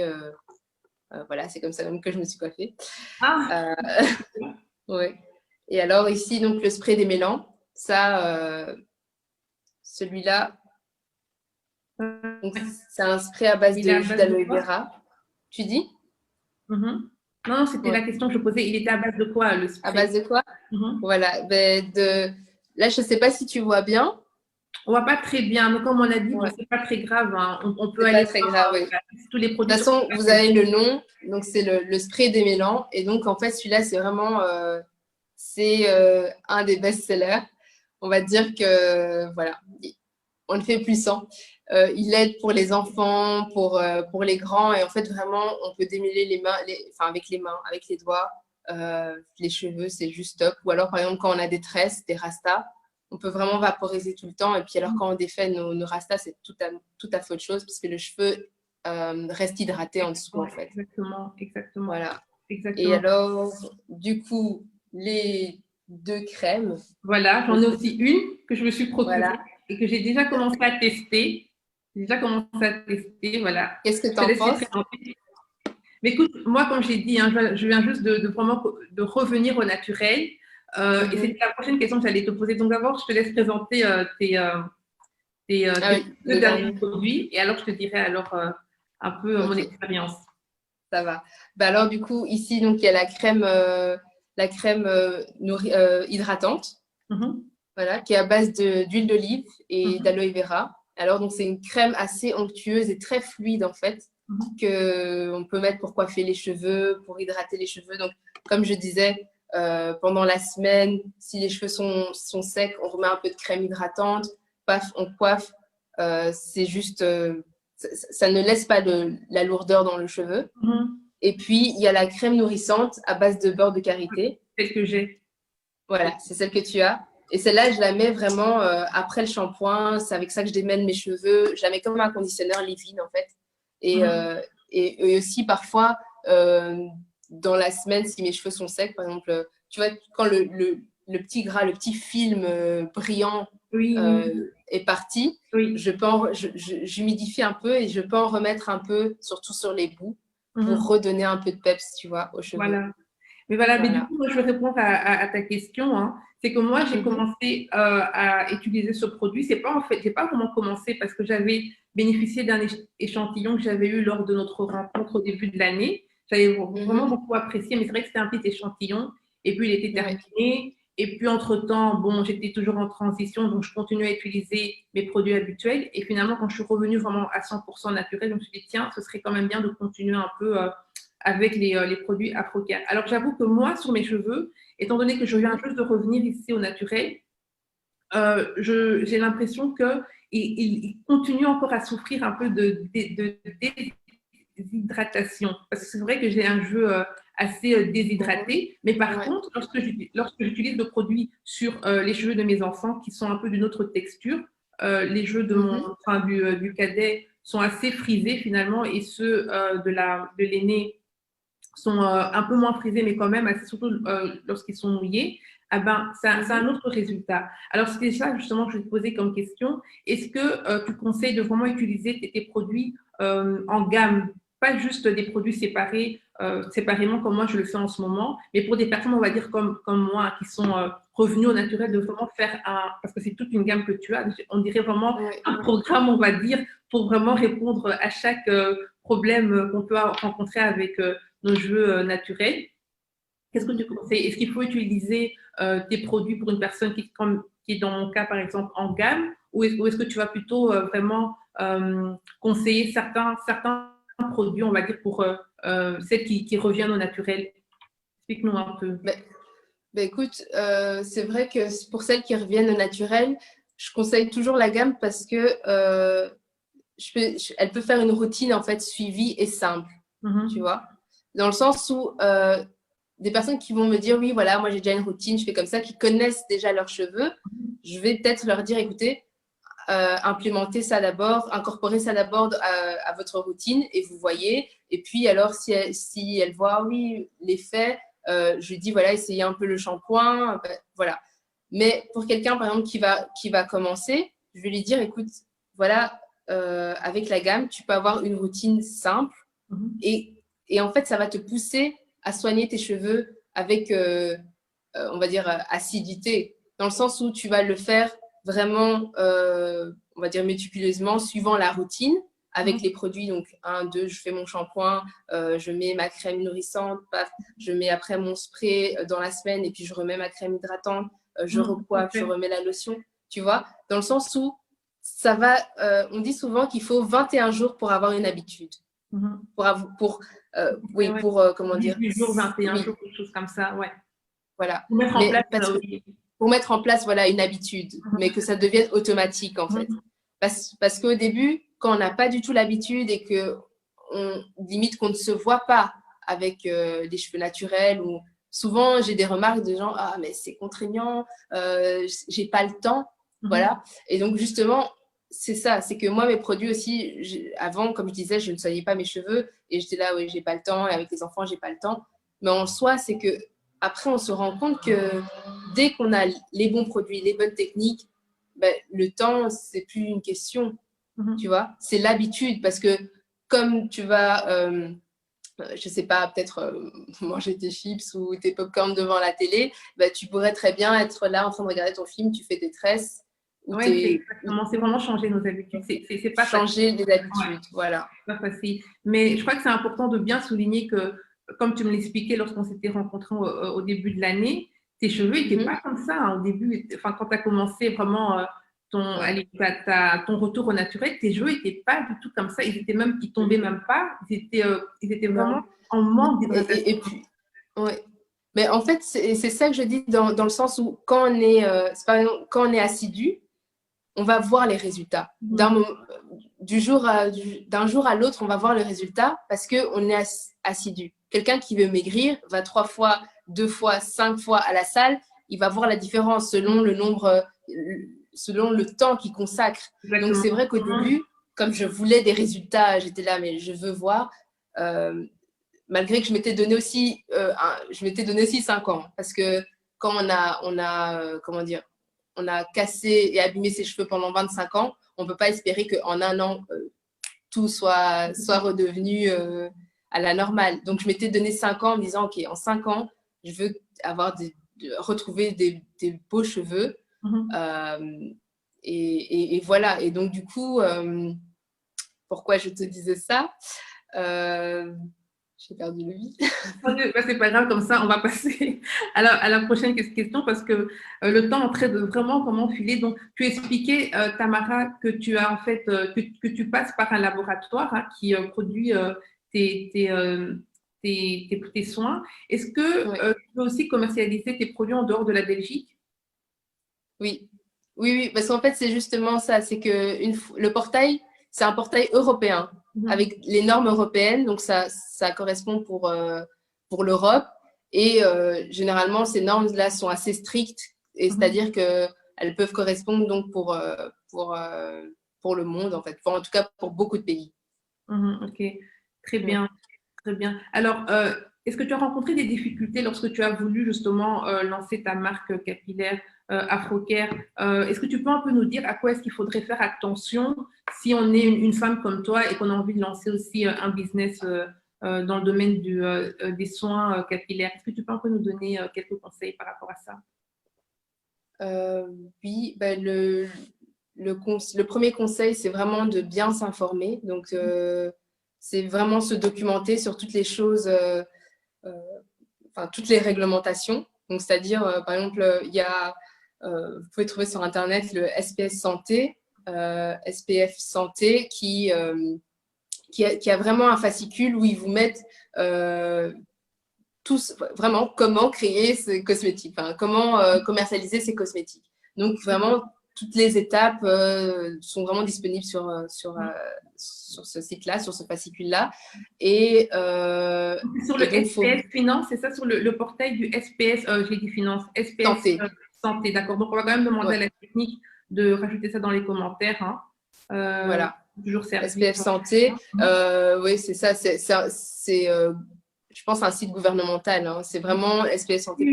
voilà, c'est comme ça même que je me suis coiffée. Ouais. Et alors ici, donc le spray démêlant, ça, celui-là, c'est un spray à base de jus d'aloe vera. Tu dis? Non, c'était la question que je posais. Il était à base de quoi, le spray? À base de quoi? Voilà. Ben, là, je ne sais pas si tu vois bien. On ne voit pas très bien, mais comme on a dit, c'est pas très grave. Hein. On peut aller. Pas très grave, oui. Tous les produits. De toute façon, vous avez le nom. Donc, c'est le spray démêlant. Et donc, en fait, celui-là, c'est vraiment un des best-sellers. On va dire que, voilà, on le fait plus sans. Il aide pour les enfants, pour les grands. Et en fait, vraiment, on peut démêler les mains, avec les mains, avec les doigts. Les cheveux, c'est juste top. Ou alors, par exemple, quand on a des tresses, des rastas, on peut vraiment vaporiser tout le temps. Et puis, alors, quand on défait nos rastas, c'est tout à fait autre chose, parce que le cheveu reste hydraté en dessous, en fait. Exactement. Voilà. Exactement. Et alors, du coup, les 2 crèmes. Voilà, j'en ai aussi une que je me suis procurée et que j'ai déjà commencé à tester. Voilà. Qu'est-ce que tu en penses? Mais écoute, moi, comme j'ai dit, hein, je viens juste vraiment de revenir au naturel. Et c'est la prochaine question que j'allais te poser. Donc d'abord, je te laisse présenter tes 2 derniers produits. Et alors, je te dirai alors un peu mon expérience. Ça va. Bah alors, du coup, ici, donc, il y a la crème hydratante, voilà, qui est à base d'huile d'olive et d'aloe vera. Alors, donc, c'est une crème assez onctueuse et très fluide, en fait, qu'on peut mettre pour coiffer les cheveux, pour hydrater les cheveux. Donc, comme je disais, pendant la semaine, si les cheveux sont secs, on remet un peu de crème hydratante, paf, on coiffe. C'est juste… ça ne laisse pas la lourdeur dans le cheveu. Et puis, il y a la crème nourrissante à base de beurre de karité. C'est ce que j'ai. Voilà, c'est celle que tu as. Et celle-là, je la mets vraiment après le shampoing. C'est avec ça que je démêle mes cheveux. Je la mets comme un conditionneur leave-in, en fait. Et aussi, parfois, dans la semaine, si mes cheveux sont secs, par exemple, tu vois, quand le petit gras, le petit film brillant est parti, j'humidifie un peu et je peux en remettre un peu, surtout sur les bouts, pour redonner un peu de peps, tu vois, aux cheveux. Voilà. Mais du coup, moi, je vais répondre à ta question. Hein. C'est que moi, j'ai commencé à utiliser ce produit. C'est pas, en fait, j'ai pas vraiment commencé parce que j'avais bénéficié d'un échantillon que j'avais eu lors de notre rencontre au début de l'année. J'avais vraiment beaucoup apprécié, mais c'est vrai que c'était un petit échantillon. Et puis, il était terminé. Et puis, entre-temps, bon, j'étais toujours en transition, donc je continuais à utiliser mes produits habituels. Et finalement, quand je suis revenue vraiment à 100% naturel, je me suis dit, tiens, ce serait quand même bien de continuer un peu avec les produits Afrocare. Alors, j'avoue que moi, sur mes cheveux, étant donné que je viens juste de revenir ici au naturel, j'ai l'impression il continue encore à souffrir un peu de déshydratation. Parce que c'est vrai que j'ai un jeu assez déshydraté, mais par contre, lorsque j'utilise le produit sur les cheveux de mes enfants qui sont un peu d'une autre texture, les cheveux du cadet sont assez frisés finalement, et ceux de l'aîné sont un peu moins frisés, mais quand même, surtout lorsqu'ils sont mouillés. Ah ben, c'est un autre résultat. Alors, c'était ça justement que je te posais comme question. Est-ce que tu conseilles de vraiment utiliser tes produits en gamme, pas juste des produits séparés, séparément comme moi je le fais en ce moment, mais pour des personnes, on va dire comme moi, qui sont revenues au naturel, de vraiment faire parce que c'est toute une gamme que tu as, on dirait vraiment un programme, on va dire, pour vraiment répondre à chaque problème qu'on peut rencontrer avec nos cheveux naturels. Qu'est-ce que tu conseilles? Est-ce qu'il faut utiliser tes produits pour une personne qui est dans mon cas, par exemple, en gamme, ou est-ce que tu vas plutôt vraiment conseiller certains produits, on va dire, pour celles qui reviennent au naturel? Explique-nous un peu. Écoute, c'est vrai que pour celles qui reviennent au naturel, je conseille toujours la gamme parce que elle peut faire une routine en fait suivie et simple, tu vois, dans le sens où des personnes qui vont me dire oui, voilà, moi j'ai déjà une routine, je fais comme ça, qui connaissent déjà leurs cheveux, je vais peut-être leur dire écoutez, implémentez ça d'abord, incorporez ça d'abord à votre routine et vous voyez. Et puis alors si elle voit oui l'effet, je lui dis voilà, essayez un peu le shampoing, voilà. Mais pour quelqu'un par exemple qui va commencer, je vais lui dire écoute, voilà, avec la gamme, tu peux avoir une routine simple et en fait ça va te pousser à soigner tes cheveux avec, on va dire, assiduité, dans le sens où tu vas le faire vraiment, on va dire, méticuleusement, suivant la routine, avec les produits. Donc, 1, 2, je fais mon shampoing, je mets ma crème nourrissante, paf, je mets après mon spray dans la semaine, et puis je remets ma crème hydratante, je recoiffe, je remets la lotion, tu vois, dans le sens où ça va, on dit souvent qu'il faut 21 jours pour avoir une habitude. Comment dire, 18 jours, 21 jours, quelque chose comme ça, ouais. Voilà. Pour mettre en place, pour mettre en place voilà, une habitude, mais que ça devienne automatique en fait. Parce qu'au début, quand on n'a pas du tout l'habitude et que limite qu'on ne se voit pas avec des cheveux naturels, ou souvent j'ai des remarques de gens ah mais c'est contraignant, j'ai pas le temps, voilà. Et donc justement c'est ça, c'est que moi mes produits aussi, avant comme je disais je ne soignais pas mes cheveux et j'étais là oui j'ai pas le temps, et avec les enfants j'ai pas le temps, mais en soi c'est que après, on se rend compte que dès qu'on a les bons produits, les bonnes techniques, ben, le temps, c'est plus une question, tu vois. C'est l'habitude parce que comme tu vas, je sais pas, peut-être manger tes chips ou tes pop-corn devant la télé, ben, tu pourrais très bien être là en train de regarder ton film, tu fais tes tresses. Oui, c'est vraiment changer nos habitudes. C'est pas changer les habitudes, voilà. Pas facile. Mais je crois que c'est important de bien souligner que, comme tu me l'expliquais lorsqu'on s'était rencontrés au début de l'année, tes cheveux n'étaient pas comme ça au début. Enfin, quand tu as commencé vraiment ton retour au naturel, tes cheveux n'étaient pas du tout comme ça. Ils tombaient même pas. Ils étaient vraiment en manque d'hydratation. Et puis, ouais. Mais en fait, c'est ça que je dis dans le sens où quand on est assidu, on va voir les résultats. D'un jour à l'autre, on va voir le résultat parce qu'on est assidu. Quelqu'un qui veut maigrir va 3 fois, 2 fois, 5 fois à la salle, il va voir la différence selon le nombre, selon le temps qu'il consacre. Exactement. Donc, c'est vrai qu'au début, comme je voulais des résultats, j'étais là, mais je veux voir. Malgré que je m'étais donné aussi 5 ans. Parce que quand on a comment dire, on a cassé et abîmé ses cheveux pendant 25 ans, on ne peut pas espérer qu'en un an, tout soit redevenu à la normale. Donc, je m'étais donné 5 ans en me disant, OK, en 5 ans, je veux retrouver des beaux cheveux. Et voilà. Et donc, du coup, pourquoi je te disais ça j'ai perdu le vide. C'est pas grave, comme ça, on va passer à la prochaine question parce que le temps est en train de vraiment filer. Donc, tu expliquais, Tamara, que tu as en fait, que tu passes par un laboratoire qui produit tes soins. Est-ce que tu peux aussi commercialiser tes produits en dehors de la Belgique? Oui. Oui, oui, parce qu'en fait, c'est justement ça. C'est que le portail, c'est un portail européen avec les normes européennes. Donc, ça correspond pour l'Europe. Et généralement, ces normes-là sont assez strictes. Et c'est-à-dire qu'elles peuvent correspondre donc pour le monde, en fait. En tout cas, pour beaucoup de pays. Ok, très bien. Très bien. Alors, est-ce que tu as rencontré des difficultés lorsque tu as voulu justement lancer ta marque capillaire Afrocare? Est-ce que tu peux un peu nous dire à quoi est-ce qu'il faudrait faire attention si on est une femme comme toi et qu'on a envie de lancer aussi un business dans le domaine des soins capillaires? Est-ce que tu peux un peu nous donner quelques conseils par rapport à ça? Oui, ben le premier conseil, c'est vraiment de bien s'informer. Donc, c'est vraiment se documenter sur toutes les choses, enfin, toutes les réglementations. Donc, c'est-à-dire, par exemple, vous pouvez trouver sur Internet le SPS Santé, SPF Santé, qui a vraiment un fascicule où ils vous mettent tous vraiment comment créer ces cosmétiques, enfin, comment commercialiser ces cosmétiques. Donc, vraiment, toutes les étapes sont vraiment disponibles sur ce site-là, sur ce fascicule-là. Et, sur le SPS Finance, c'est ça, sur le portail du SPS, j'ai dit Finance, SPS Santé. Santé, d'accord. Donc, on va quand même demander à la technique de rajouter ça dans les commentaires. Hein. Voilà. Toujours servir. SPF Santé, oui, c'est ça. C'est je pense, un site gouvernemental. Hein. C'est vraiment SPF Santé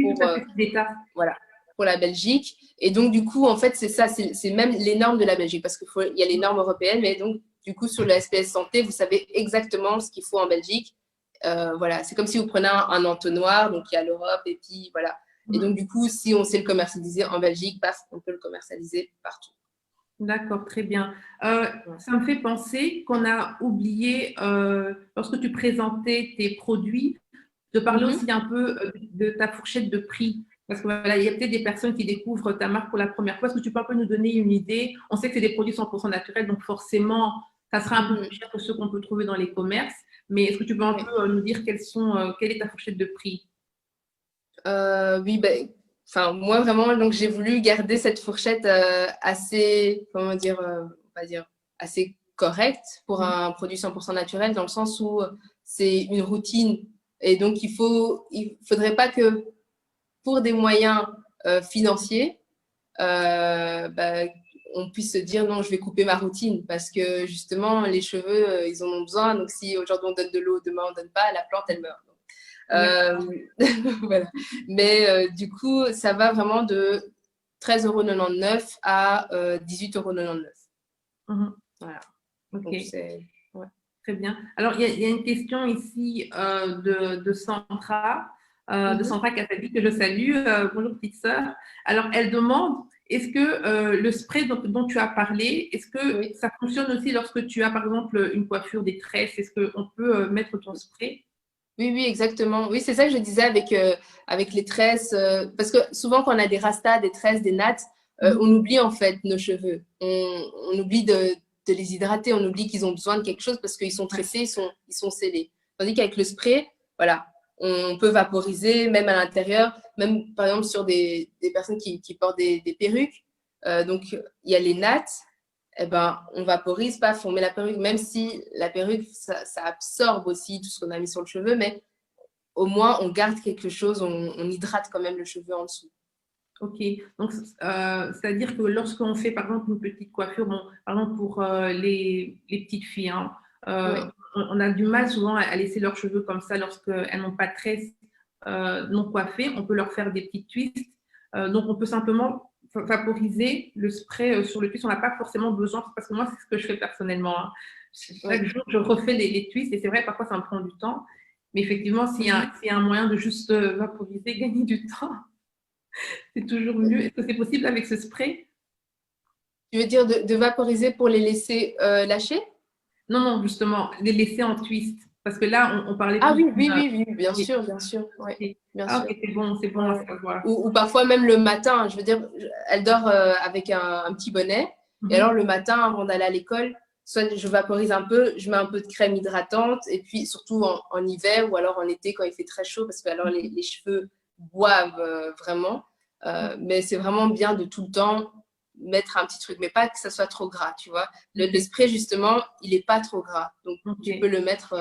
voilà, pour la Belgique. Et donc, du coup, en fait, c'est ça, c'est même les normes de la Belgique, parce qu'il y a les normes européennes, mais donc, du coup, sur le SPS Santé, vous savez exactement ce qu'il faut en Belgique. Voilà, c'est comme si vous preniez un entonnoir, donc il y a l'Europe, et puis voilà. Et donc, du coup, si on sait le commercialiser en Belgique, paf, on peut le commercialiser partout. D'accord, très bien. Ça me fait penser qu'on a oublié, lorsque tu présentais tes produits, de parler aussi un peu de ta fourchette de prix. Parce que voilà, il y a peut-être des personnes qui découvrent ta marque pour la première fois. Est-ce que tu peux un peu nous donner une idée? On sait que c'est des produits 100% naturels, donc forcément, ça sera un peu plus cher que ceux qu'on peut trouver dans les commerces. Mais est-ce que tu peux un peu nous dire quelle est ta fourchette de prix? Oui, ben, enfin, moi vraiment, donc j'ai voulu garder cette fourchette assez, comment dire, on va dire, assez correcte pour un produit 100% naturel, dans le sens où c'est une routine. Et donc, il faudrait pas que pour des moyens financiers, bah, on puisse se dire non, je vais couper ma routine parce que justement, les cheveux, ils en ont besoin. Donc, si aujourd'hui on donne de l'eau, demain on donne pas, la plante, elle meurt. Voilà. Mais du coup, ça va vraiment de 13,99 € à 18,99 €. Voilà. Ok. Donc, c'est... Ouais. Très bien. Alors, il y a une question ici de Sandra, de Sandra Cataldi, que je salue. Bonjour, petite sœur. Alors, elle demande, est-ce que le spray dont tu as parlé, est-ce que ça fonctionne aussi lorsque tu as, par exemple, une coiffure des tresses? Est-ce qu'on peut mettre ton spray? Oui, oui, exactement. Oui, c'est ça que je disais avec les tresses. Parce que souvent, quand on a des rastas, des tresses, des nattes, on oublie en fait nos cheveux. On oublie de les hydrater. On oublie qu'ils ont besoin de quelque chose parce qu'ils sont tressés, ils sont scellés. Tandis qu'avec le spray, voilà, on peut vaporiser même à l'intérieur, même par exemple sur des personnes qui portent des perruques. Donc, il y a les nattes. Eh ben, on vaporise, paf, on met la perruque, même si la perruque, ça absorbe aussi tout ce qu'on a mis sur le cheveu, mais au moins, on garde quelque chose, on hydrate quand même le cheveu en dessous. Ok, donc c'est-à-dire que lorsqu'on fait par exemple une petite coiffure, bon, par exemple pour les petites filles, hein, on a du mal souvent à laisser leurs cheveux comme ça lorsqu'elles n'ont pas de tresses non coiffées. On peut leur faire des petites twists. Donc on peut simplement vaporiser le spray sur le twist. On n'a pas forcément besoin, parce que moi c'est ce que je fais personnellement. Hein. Chaque jour je refais les twists et c'est vrai parfois ça me prend du temps. Mais effectivement, s'il y a un moyen de juste vaporiser, gagner du temps. C'est toujours mieux. Est-ce que c'est possible avec ce spray? Tu veux dire de vaporiser pour les laisser lâcher? Non, non, justement, les laisser en twist. Parce que là, on parlait Ah plus. oui, bien sûr, bien sûr. Ouais, bien sûr. Ok, c'est bon à savoir. Ou parfois même le matin, je veux dire, elle dort avec un petit bonnet. Et alors le matin, avant d'aller à l'école, soit je vaporise un peu, je mets un peu de crème hydratante, et puis surtout en hiver ou alors en été quand il fait très chaud, parce que alors les cheveux boivent vraiment. Mais c'est vraiment bien de tout le temps mettre un petit truc, mais pas que ça soit trop gras, tu vois. Le spray, justement, il n'est pas trop gras. Donc, tu peux le mettre…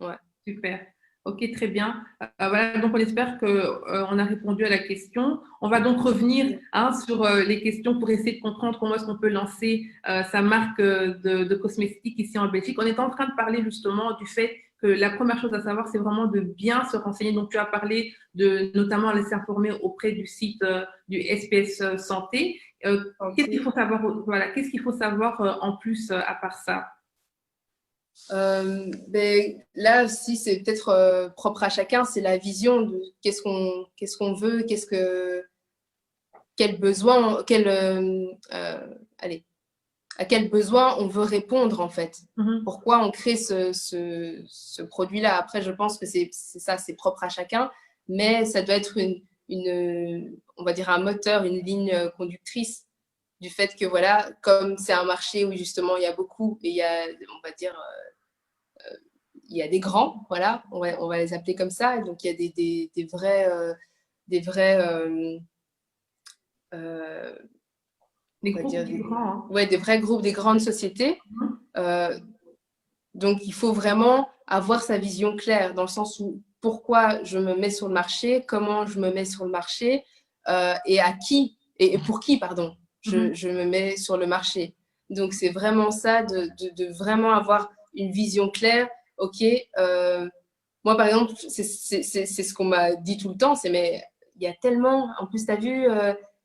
ouais. Super. Ok, très bien. Voilà, donc on espère qu'on a répondu à la question. On va donc revenir sur les questions pour essayer de comprendre comment est-ce qu'on peut lancer sa marque de cosmétiques ici en Belgique. On est en train de parler justement du fait que la première chose à savoir, c'est vraiment de bien se renseigner. Donc, tu as parlé de notamment aller s'informer auprès du site du SPS Santé. Qu'est-ce qu'il faut savoir, voilà, qu'est-ce qu'il faut savoir en plus à part ça? Ben, là aussi, c'est peut-être propre à chacun, c'est la vision de qu'est-ce qu'on veut, quel besoin, allez, à quel besoin on veut répondre en fait. Pourquoi on crée ce produit-là. Après, je pense que c'est ça, c'est propre à chacun, mais ça doit être on va dire un moteur, une ligne conductrice du fait que voilà, comme c'est un marché où justement il y a beaucoup, et il y a, on va dire, il y a des grands, voilà, on va les appeler comme ça. Et donc, il y a des vrais… des vrais groupes, des grandes sociétés. Donc, il faut vraiment avoir sa vision claire dans le sens où pourquoi je me mets sur le marché, comment je me mets sur le marché et à qui, et pour qui, pardon, je me mets sur le marché. Donc, c'est vraiment ça, de vraiment avoir une vision claire. Ok, moi, par exemple, c'est ce qu'on m'a dit tout le temps, c'est mais il y a tellement, en plus, tu as vu,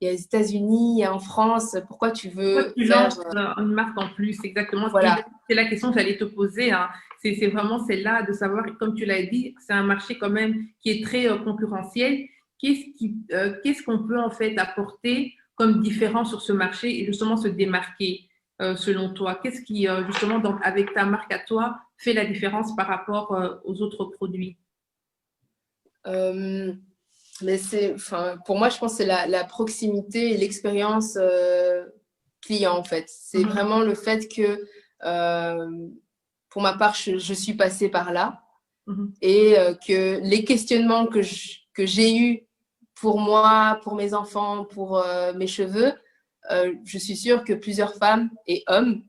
il y a les États-Unis, il y a en France, pourquoi tu veux faire… une marque en plus, exactement. Voilà. C'est la question que j'allais te poser. Hein. C'est vraiment celle-là de savoir, comme tu l'as dit, c'est un marché quand même qui est très concurrentiel. Qu'est-ce qu'on peut en fait apporter comme différent sur ce marché et justement se démarquer selon toi? Qu'est-ce qui, justement, donc, avec ta marque à toi, fait la différence par rapport aux autres produits? Mais pour moi, je pense que c'est la proximité et l'expérience client, en fait. C'est vraiment le fait que, pour ma part, je suis passée par là et que les questionnements que j'ai eus pour moi, pour mes enfants, pour mes cheveux, je suis sûre que plusieurs femmes et hommes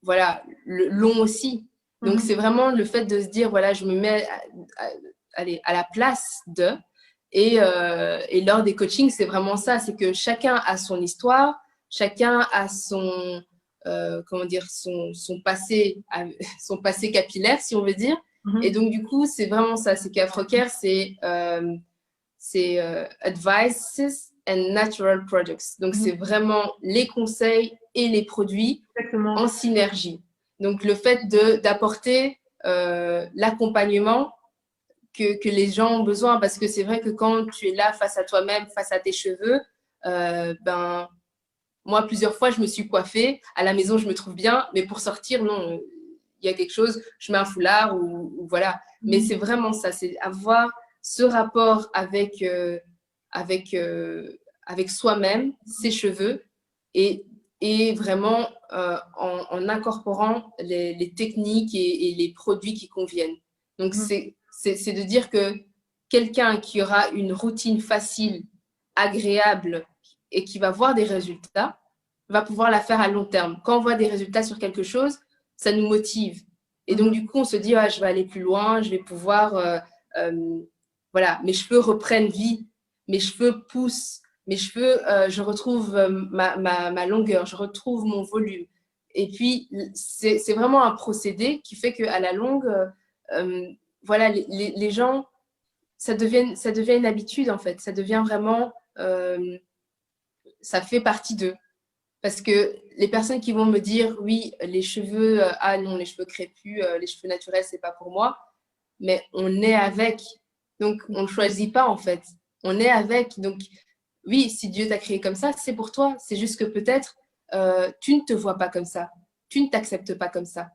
voilà, l'ont aussi. Donc, c'est vraiment le fait de se dire, voilà, je me mets à la place d'eux. Et lors des coachings, c'est vraiment ça, c'est que chacun a son histoire, chacun a comment dire, son passé capillaire, si on veut dire. Et donc, du coup, c'est vraiment ça, c'est qu'Afrocare, c'est Advices and Natural Products. Donc, c'est vraiment les conseils et les produits en synergie. Donc, le fait d'apporter l'accompagnement que les gens ont besoin, parce que c'est vrai que quand tu es là face à toi-même, face à tes cheveux, ben, moi, plusieurs fois, je me suis coiffée. À la maison, je me trouve bien, mais pour sortir, non, il y a quelque chose, je mets un foulard ou voilà. Mais c'est vraiment ça, c'est avoir ce rapport avec soi-même, ses cheveux, et vraiment en incorporant les techniques et les produits qui conviennent. Donc, c'est de dire que quelqu'un qui aura une routine facile, agréable et qui va voir des résultats, va pouvoir la faire à long terme. Quand on voit des résultats sur quelque chose, ça nous motive. Et donc, du coup, on se dit, ah, je vais aller plus loin, je vais pouvoir… voilà, mes cheveux reprennent vie, mes cheveux poussent, mes cheveux, je retrouve ma longueur, je retrouve mon volume. Et puis, c'est vraiment un procédé qui fait qu'à la longue, voilà, les gens, ça devient une habitude, en fait. Ça devient vraiment… ça fait partie d'eux. Parce que les personnes qui vont me dire, oui, les cheveux, ah non, les cheveux crépus, les cheveux naturels, c'est pas pour moi. Mais on est avec. Donc, on ne choisit pas, en fait. On est avec. Donc, oui, si Dieu t'a créé comme ça, c'est pour toi. C'est juste que peut-être, tu ne te vois pas comme ça. Tu ne t'acceptes pas comme ça.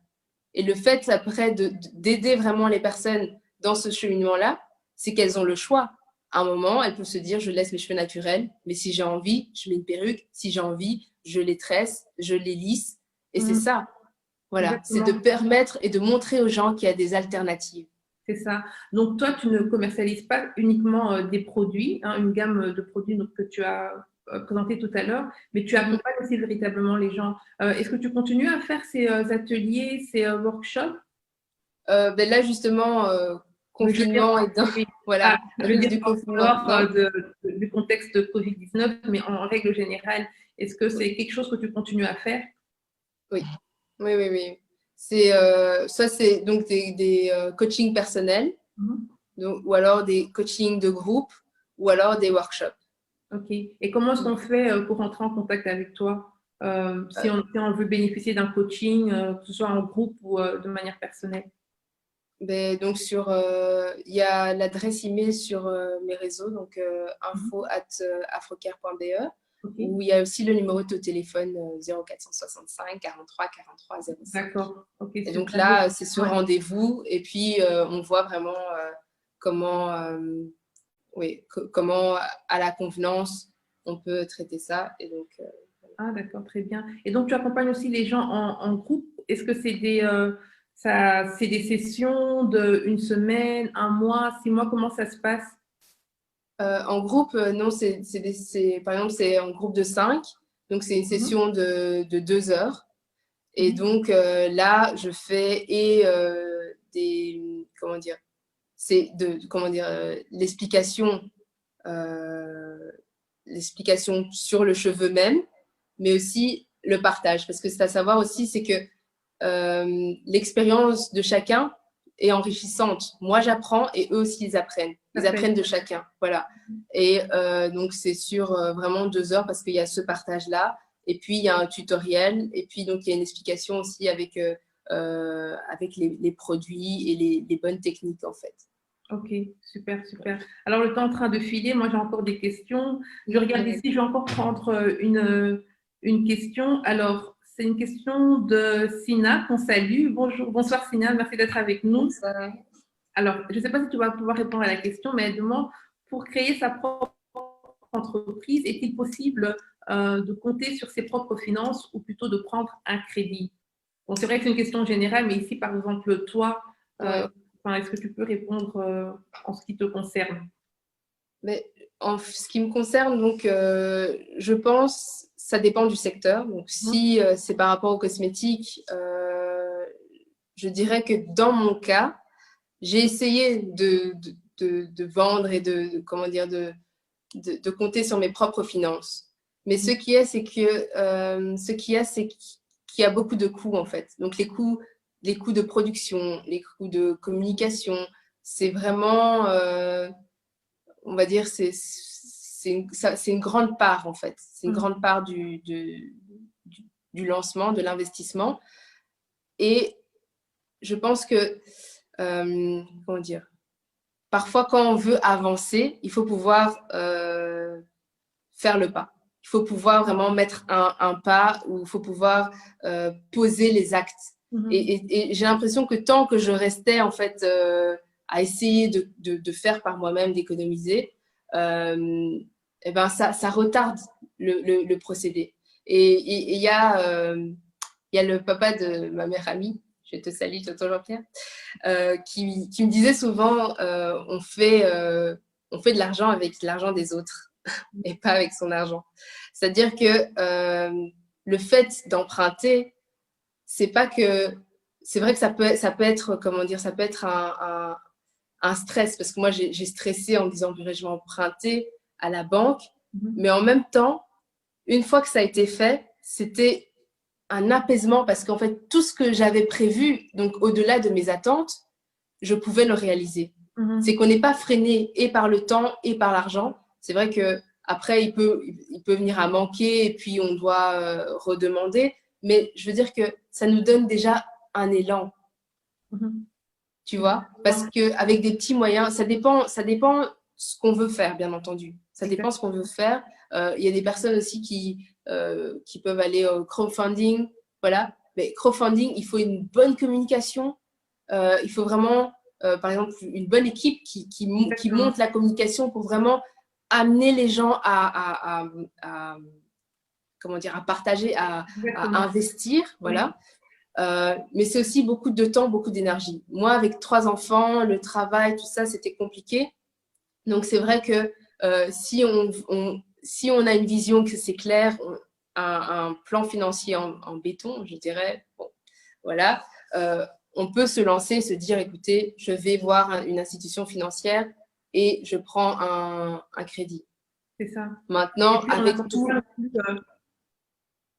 Et le fait, après, d'aider vraiment les personnes dans ce cheminement-là, c'est qu'elles ont le choix. À un moment, elles peuvent se dire, je laisse mes cheveux naturels, mais si j'ai envie, je mets une perruque. Si j'ai envie, je les tresse, je les lisse. Et c'est ça. Voilà. C'est de permettre et de montrer aux gens qu'il y a des alternatives. C'est ça. Donc, toi, tu ne commercialises pas uniquement des produits, hein, une gamme de produits donc, que tu as présenté tout à l'heure, mais tu accompagnes aussi véritablement les gens. Est-ce que tu continues à faire ces ateliers, ces workshops? Ben là, justement, confinement et voilà, à je veux cause dire du en confinement. dehors du contexte Covid-19, mais en règle générale, est-ce que c'est quelque chose que tu continues à faire? Oui, oui, oui, oui. Ça, c'est donc des coachings personnels, donc, ou alors des coachings de groupe, ou alors des workshops. Ok. Et comment est-ce qu'on fait pour entrer en contact avec toi si on veut bénéficier d'un coaching, que ce soit en groupe ou de manière personnelle? Ben, donc, il y a l'adresse email sur mes réseaux, donc info@afrocare.be, Okay. où il y a aussi le numéro de téléphone 0465 43 43 05. D'accord. Ok. Et donc là, c'est sur rendez-vous, et puis on voit vraiment comment, comment à la convenance on peut traiter ça. Et donc, Ah, d'accord, très bien. Et donc, tu accompagnes aussi les gens en groupe. Est-ce que c'est c'est des sessions d'une semaine, un mois, 6 mois? Comment ça se passe? en groupe, non, par exemple, c'est en groupe de 5. Donc, c'est une session de 2 heures. Et donc, là, je fais comment dire, l'explication sur le cheveu même, mais aussi le partage. Parce que c'est à savoir aussi, c'est que l'expérience de chacun est enrichissante. Moi, j'apprends et eux aussi, ils apprennent. Ils apprennent de chacun. Voilà. Et donc, c'est sur vraiment 2 heures parce qu'il y a ce partage-là. Et puis, il y a un tutoriel. Et puis, donc, il y a une explication aussi avec les produits et les bonnes techniques, en fait. Ok, super, super. Alors, le temps est en train de filer. Moi, j'ai encore des questions. Je regarde ici, je vais encore prendre une question. Alors, c'est une question de Sina qu'on salue. Bonjour, bonsoir Sina, merci d'être avec nous. Bonsoir. Alors, je ne sais pas si tu vas pouvoir répondre à la question, mais elle demande, pour créer sa propre entreprise, est-il possible de compter sur ses propres finances ou plutôt de prendre un crédit? Bon, c'est vrai que c'est une question générale, mais ici, par exemple, toi, est-ce que tu peux répondre en ce qui te concerne? Mais en ce qui me concerne, donc, je pense, ça dépend du secteur. Donc, si c'est par rapport aux cosmétiques, je dirais que dans mon cas, j'ai essayé de vendre et comment dire, de compter sur mes propres finances. Mais ce qu'il y a, c'est qu'il y a beaucoup de coûts, en fait. Donc, les coûts de production, les coûts de communication, c'est vraiment, on va dire, c'est une grande part, en fait. C'est une grande part du lancement, de l'investissement. Et je pense que, comment dire, parfois, quand on veut avancer, il faut pouvoir faire le pas. Il faut pouvoir vraiment mettre un pas, où il faut pouvoir poser les actes. Et j'ai l'impression que tant que je restais, en fait, à essayer de faire par moi-même, d'économiser, et ben ça retarde le procédé. Et il y a le papa de ma meilleure amie, je te salue, tonton Jean-Pierre, qui me disait souvent on fait de l'argent avec l'argent des autres et pas avec son argent. C'est-à-dire que le fait d'emprunter, c'est pas que. C'est vrai que ça peut être, comment dire, ça peut être un stress, parce que moi, j'ai stressé en me disant, je vais emprunter à la banque, mais en même temps, une fois que ça a été fait, c'était un apaisement, parce qu'en fait, tout ce que j'avais prévu, donc au-delà de mes attentes, je pouvais le réaliser. C'est qu'on n'est pas freiné et par le temps et par l'argent. C'est vrai qu'après, il peut venir à manquer et puis on doit redemander. Mais je veux dire que ça nous donne déjà un élan. Tu vois? Parce qu'avec des petits moyens, ça dépend ce qu'on veut faire, bien entendu. Ça dépend ce qu'on veut faire. Il y a des personnes aussi qui peuvent aller au crowdfunding. Voilà. Mais crowdfunding, il faut une bonne communication. Il faut vraiment, par exemple, une bonne équipe qui monte la communication pour vraiment amener les gens comment dire, à partager, à investir. Voilà. Mais c'est aussi beaucoup de temps, beaucoup d'énergie. Moi, avec 3 enfants, le travail, tout ça, c'était compliqué. Donc, c'est vrai que si si on a une vision, que c'est clair, un plan financier en béton, je dirais, bon, voilà, on peut se lancer et se dire, écoutez, je vais voir une institution financière et je prends un crédit. C'est ça. Maintenant, avec tout…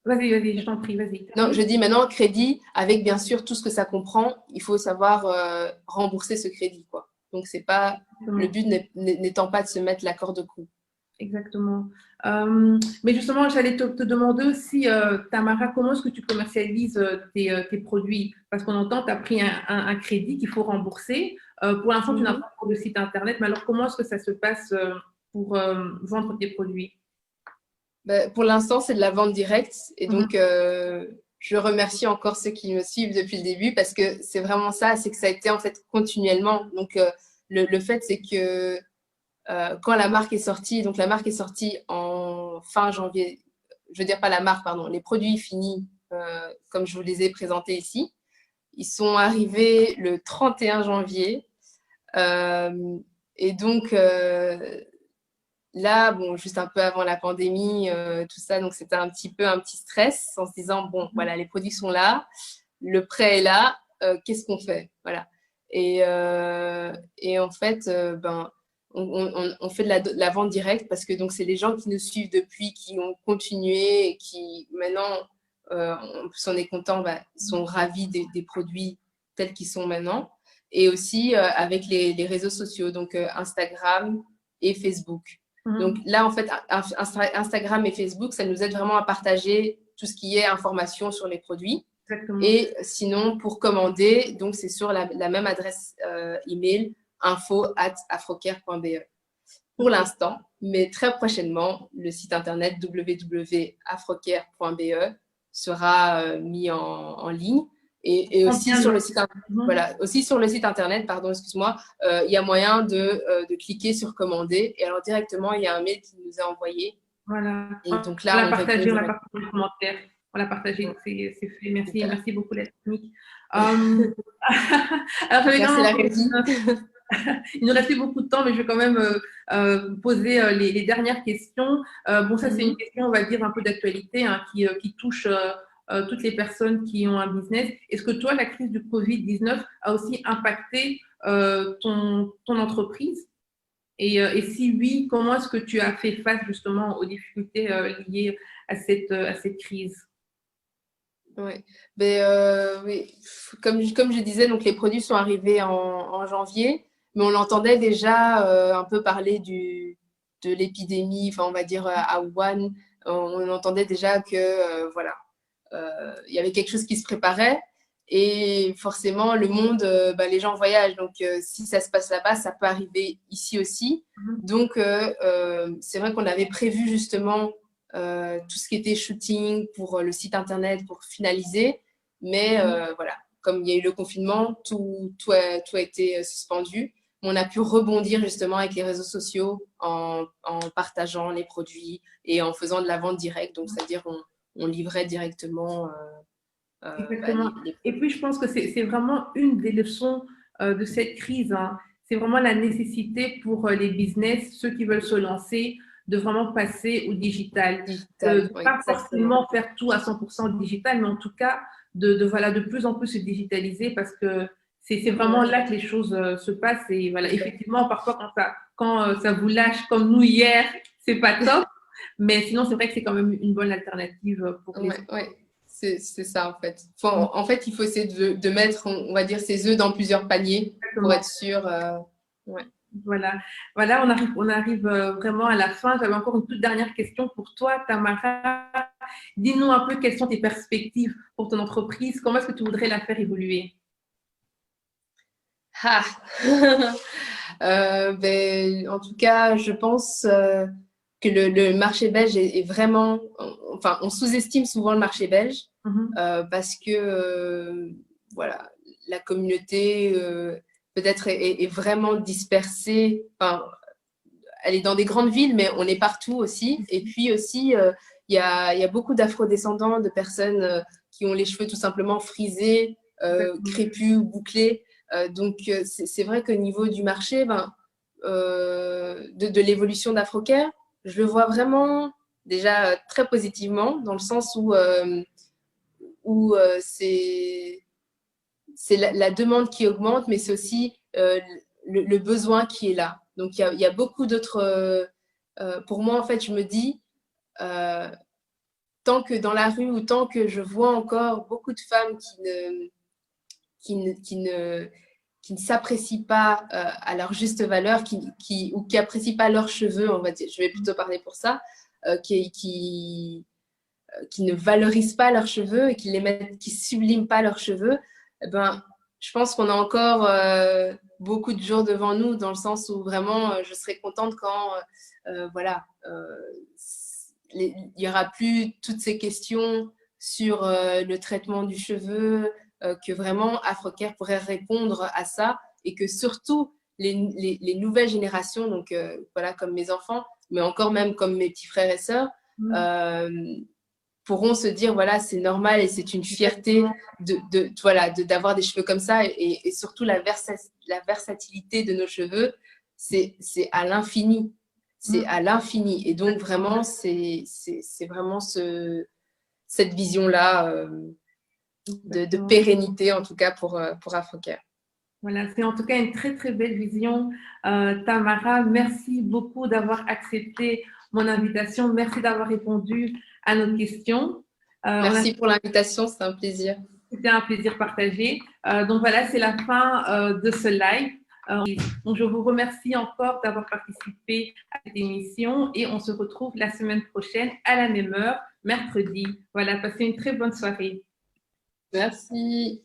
Vas-y, je t'en prie, vas-y. Non, je dis maintenant crédit, avec bien sûr tout ce que ça comprend, il faut savoir rembourser ce crédit, quoi. Donc, c'est pas… Le but n'étant pas de se mettre la corde au cou. Exactement. Mais justement, j'allais te demander aussi, Tamara, comment est-ce que tu commercialises tes produits? Parce qu'on entend, tu as pris un crédit qu'il faut rembourser. Pour l'instant, tu n'as pas encore de site internet, mais alors comment est-ce que ça se passe pour vendre tes produits? Ben, pour l'instant, c'est de la vente directe. Et donc, je remercie encore ceux qui me suivent depuis le début parce que c'est vraiment ça, c'est que ça a été en fait continuellement. Donc, le fait, c'est que quand la marque est sortie, donc la marque est sortie en fin janvier, je veux dire pas la marque, pardon, les produits finis, comme je vous les ai présentés ici, ils sont arrivés le 31 janvier. Et donc, là, bon, juste un peu avant la pandémie, tout ça, donc c'était un petit stress en se disant, bon, voilà, les produits sont là, le prêt est là, qu'est-ce qu'on fait? Voilà. Et en fait, ben, on fait de la vente directe parce que donc c'est les gens qui nous suivent depuis, qui ont continué et qui maintenant, on s'en est content, bah, sont ravis des produits tels qu'ils sont maintenant. Et aussi avec les réseaux sociaux, donc Instagram et Facebook. Donc là, en fait, Instagram et Facebook, ça nous aide vraiment à partager tout ce qui est information sur les produits. Exactement. Et sinon, pour commander, donc c'est sur la même adresse email, info@afrocare.be pour l'instant, mais très prochainement, le site internet www.afrocare.be sera mis en ligne. Et aussi sur le site, voilà, aussi sur le site internet, pardon, excuse-moi, il y a moyen de cliquer sur commander. Et alors directement, il y a un mail qui nous est envoyé. Voilà. Et donc là, on l'a partagé dans le commentaire. On l'a partagé, c'est fait. Merci, merci beaucoup la technique. Alors, merci la régie. Il nous restait beaucoup de temps, mais je vais quand même poser les dernières questions. Bon, ça, c'est une question, on va dire, un peu d'actualité hein, qui touche toutes les personnes qui ont un business. Est-ce que toi, la crise du Covid-19 a aussi impacté ton entreprise? Et si oui, comment est-ce que tu as fait face justement aux difficultés liées à cette crise? Ouais. Oui, comme je disais, donc les produits sont arrivés en janvier, mais on entendait déjà un peu parler de l'épidémie, enfin on va dire à Wuhan, on entendait déjà que voilà, il y avait quelque chose qui se préparait et forcément le monde, les gens voyagent, donc si ça se passe là-bas, ça peut arriver ici aussi. Donc c'est vrai qu'on avait prévu justement tout ce qui était shooting pour le site internet pour finaliser, mais voilà, comme il y a eu le confinement, tout a été suspendu. On a pu rebondir justement avec les réseaux sociaux en partageant les produits et en faisant de la vente directe, donc c'est-à-dire on livrait directement. Exactement. Et puis, je pense que c'est vraiment une des leçons de cette crise. Hein. C'est vraiment la nécessité pour les business, ceux qui veulent se lancer, de vraiment passer au digital. Pas forcément faire tout à 100% digital, mais en tout cas, voilà, de plus en plus se digitaliser parce que c'est vraiment là que les choses se passent. Et voilà, effectivement, parfois, quand ça vous lâche comme nous hier, c'est pas top. Mais sinon, c'est vrai que c'est quand même une bonne alternative pour les C'est ça, en fait. En fait, il faut essayer de mettre, on va dire, ses œufs dans plusieurs paniers pour être sûr. Voilà, on arrive vraiment à la fin. J'avais encore une toute dernière question pour toi, Tamara. Dis-nous un peu quelles sont tes perspectives pour ton entreprise. Comment est-ce que tu voudrais la faire évoluer? En tout cas, je pense que le marché belge est vraiment… Enfin, on sous-estime souvent le marché belge parce que, voilà, la communauté peut-être est vraiment dispersée. Enfin, elle est dans des grandes villes, mais on est partout aussi. Et puis aussi, il y a beaucoup d'afro-descendants, de personnes qui ont les cheveux tout simplement frisés, crépus ou bouclés. Donc, c'est vrai qu'au niveau du marché, de l'évolution d'Afrocare, je le vois vraiment déjà très positivement, dans le sens où c'est la demande qui augmente, mais c'est aussi le besoin qui est là. Donc, il y a beaucoup d'autres… pour moi, en fait, je me dis, tant que dans la rue ou tant que je vois encore beaucoup de femmes qui ne s'apprécient pas à leur juste valeur, ou qui n'apprécient pas leurs cheveux, on va dire, je vais plutôt parler pour ça, qui ne valorisent pas leurs cheveux et qui subliment pas leurs cheveux, eh ben, je pense qu'on a encore beaucoup de jours devant nous, dans le sens où vraiment, je serais contente quand, voilà, il n'y aura plus toutes ces questions sur le traitement du cheveu, que vraiment Afrocare pourrait répondre à ça, et que surtout les nouvelles générations, donc voilà, comme mes enfants, mais encore même comme mes petits frères et sœurs, pourront se dire, voilà, c'est normal et c'est une fierté d'avoir des cheveux comme ça, et surtout la versatilité de nos cheveux, c'est à l'infini. C'est à l'infini. Et donc, vraiment, c'est vraiment cette vision-là de pérennité, en tout cas, pour Afrocare. Voilà, c'est en tout cas une très, très belle vision. Tamara, merci beaucoup d'avoir accepté mon invitation. Merci d'avoir répondu à nos questions. Merci pour l'invitation, c'est un plaisir. C'était un plaisir partagé. Donc voilà, c'est la fin de ce live. Donc je vous remercie encore d'avoir participé à cette émission et on se retrouve la semaine prochaine à la même heure, mercredi. Voilà, passez une très bonne soirée. Merci.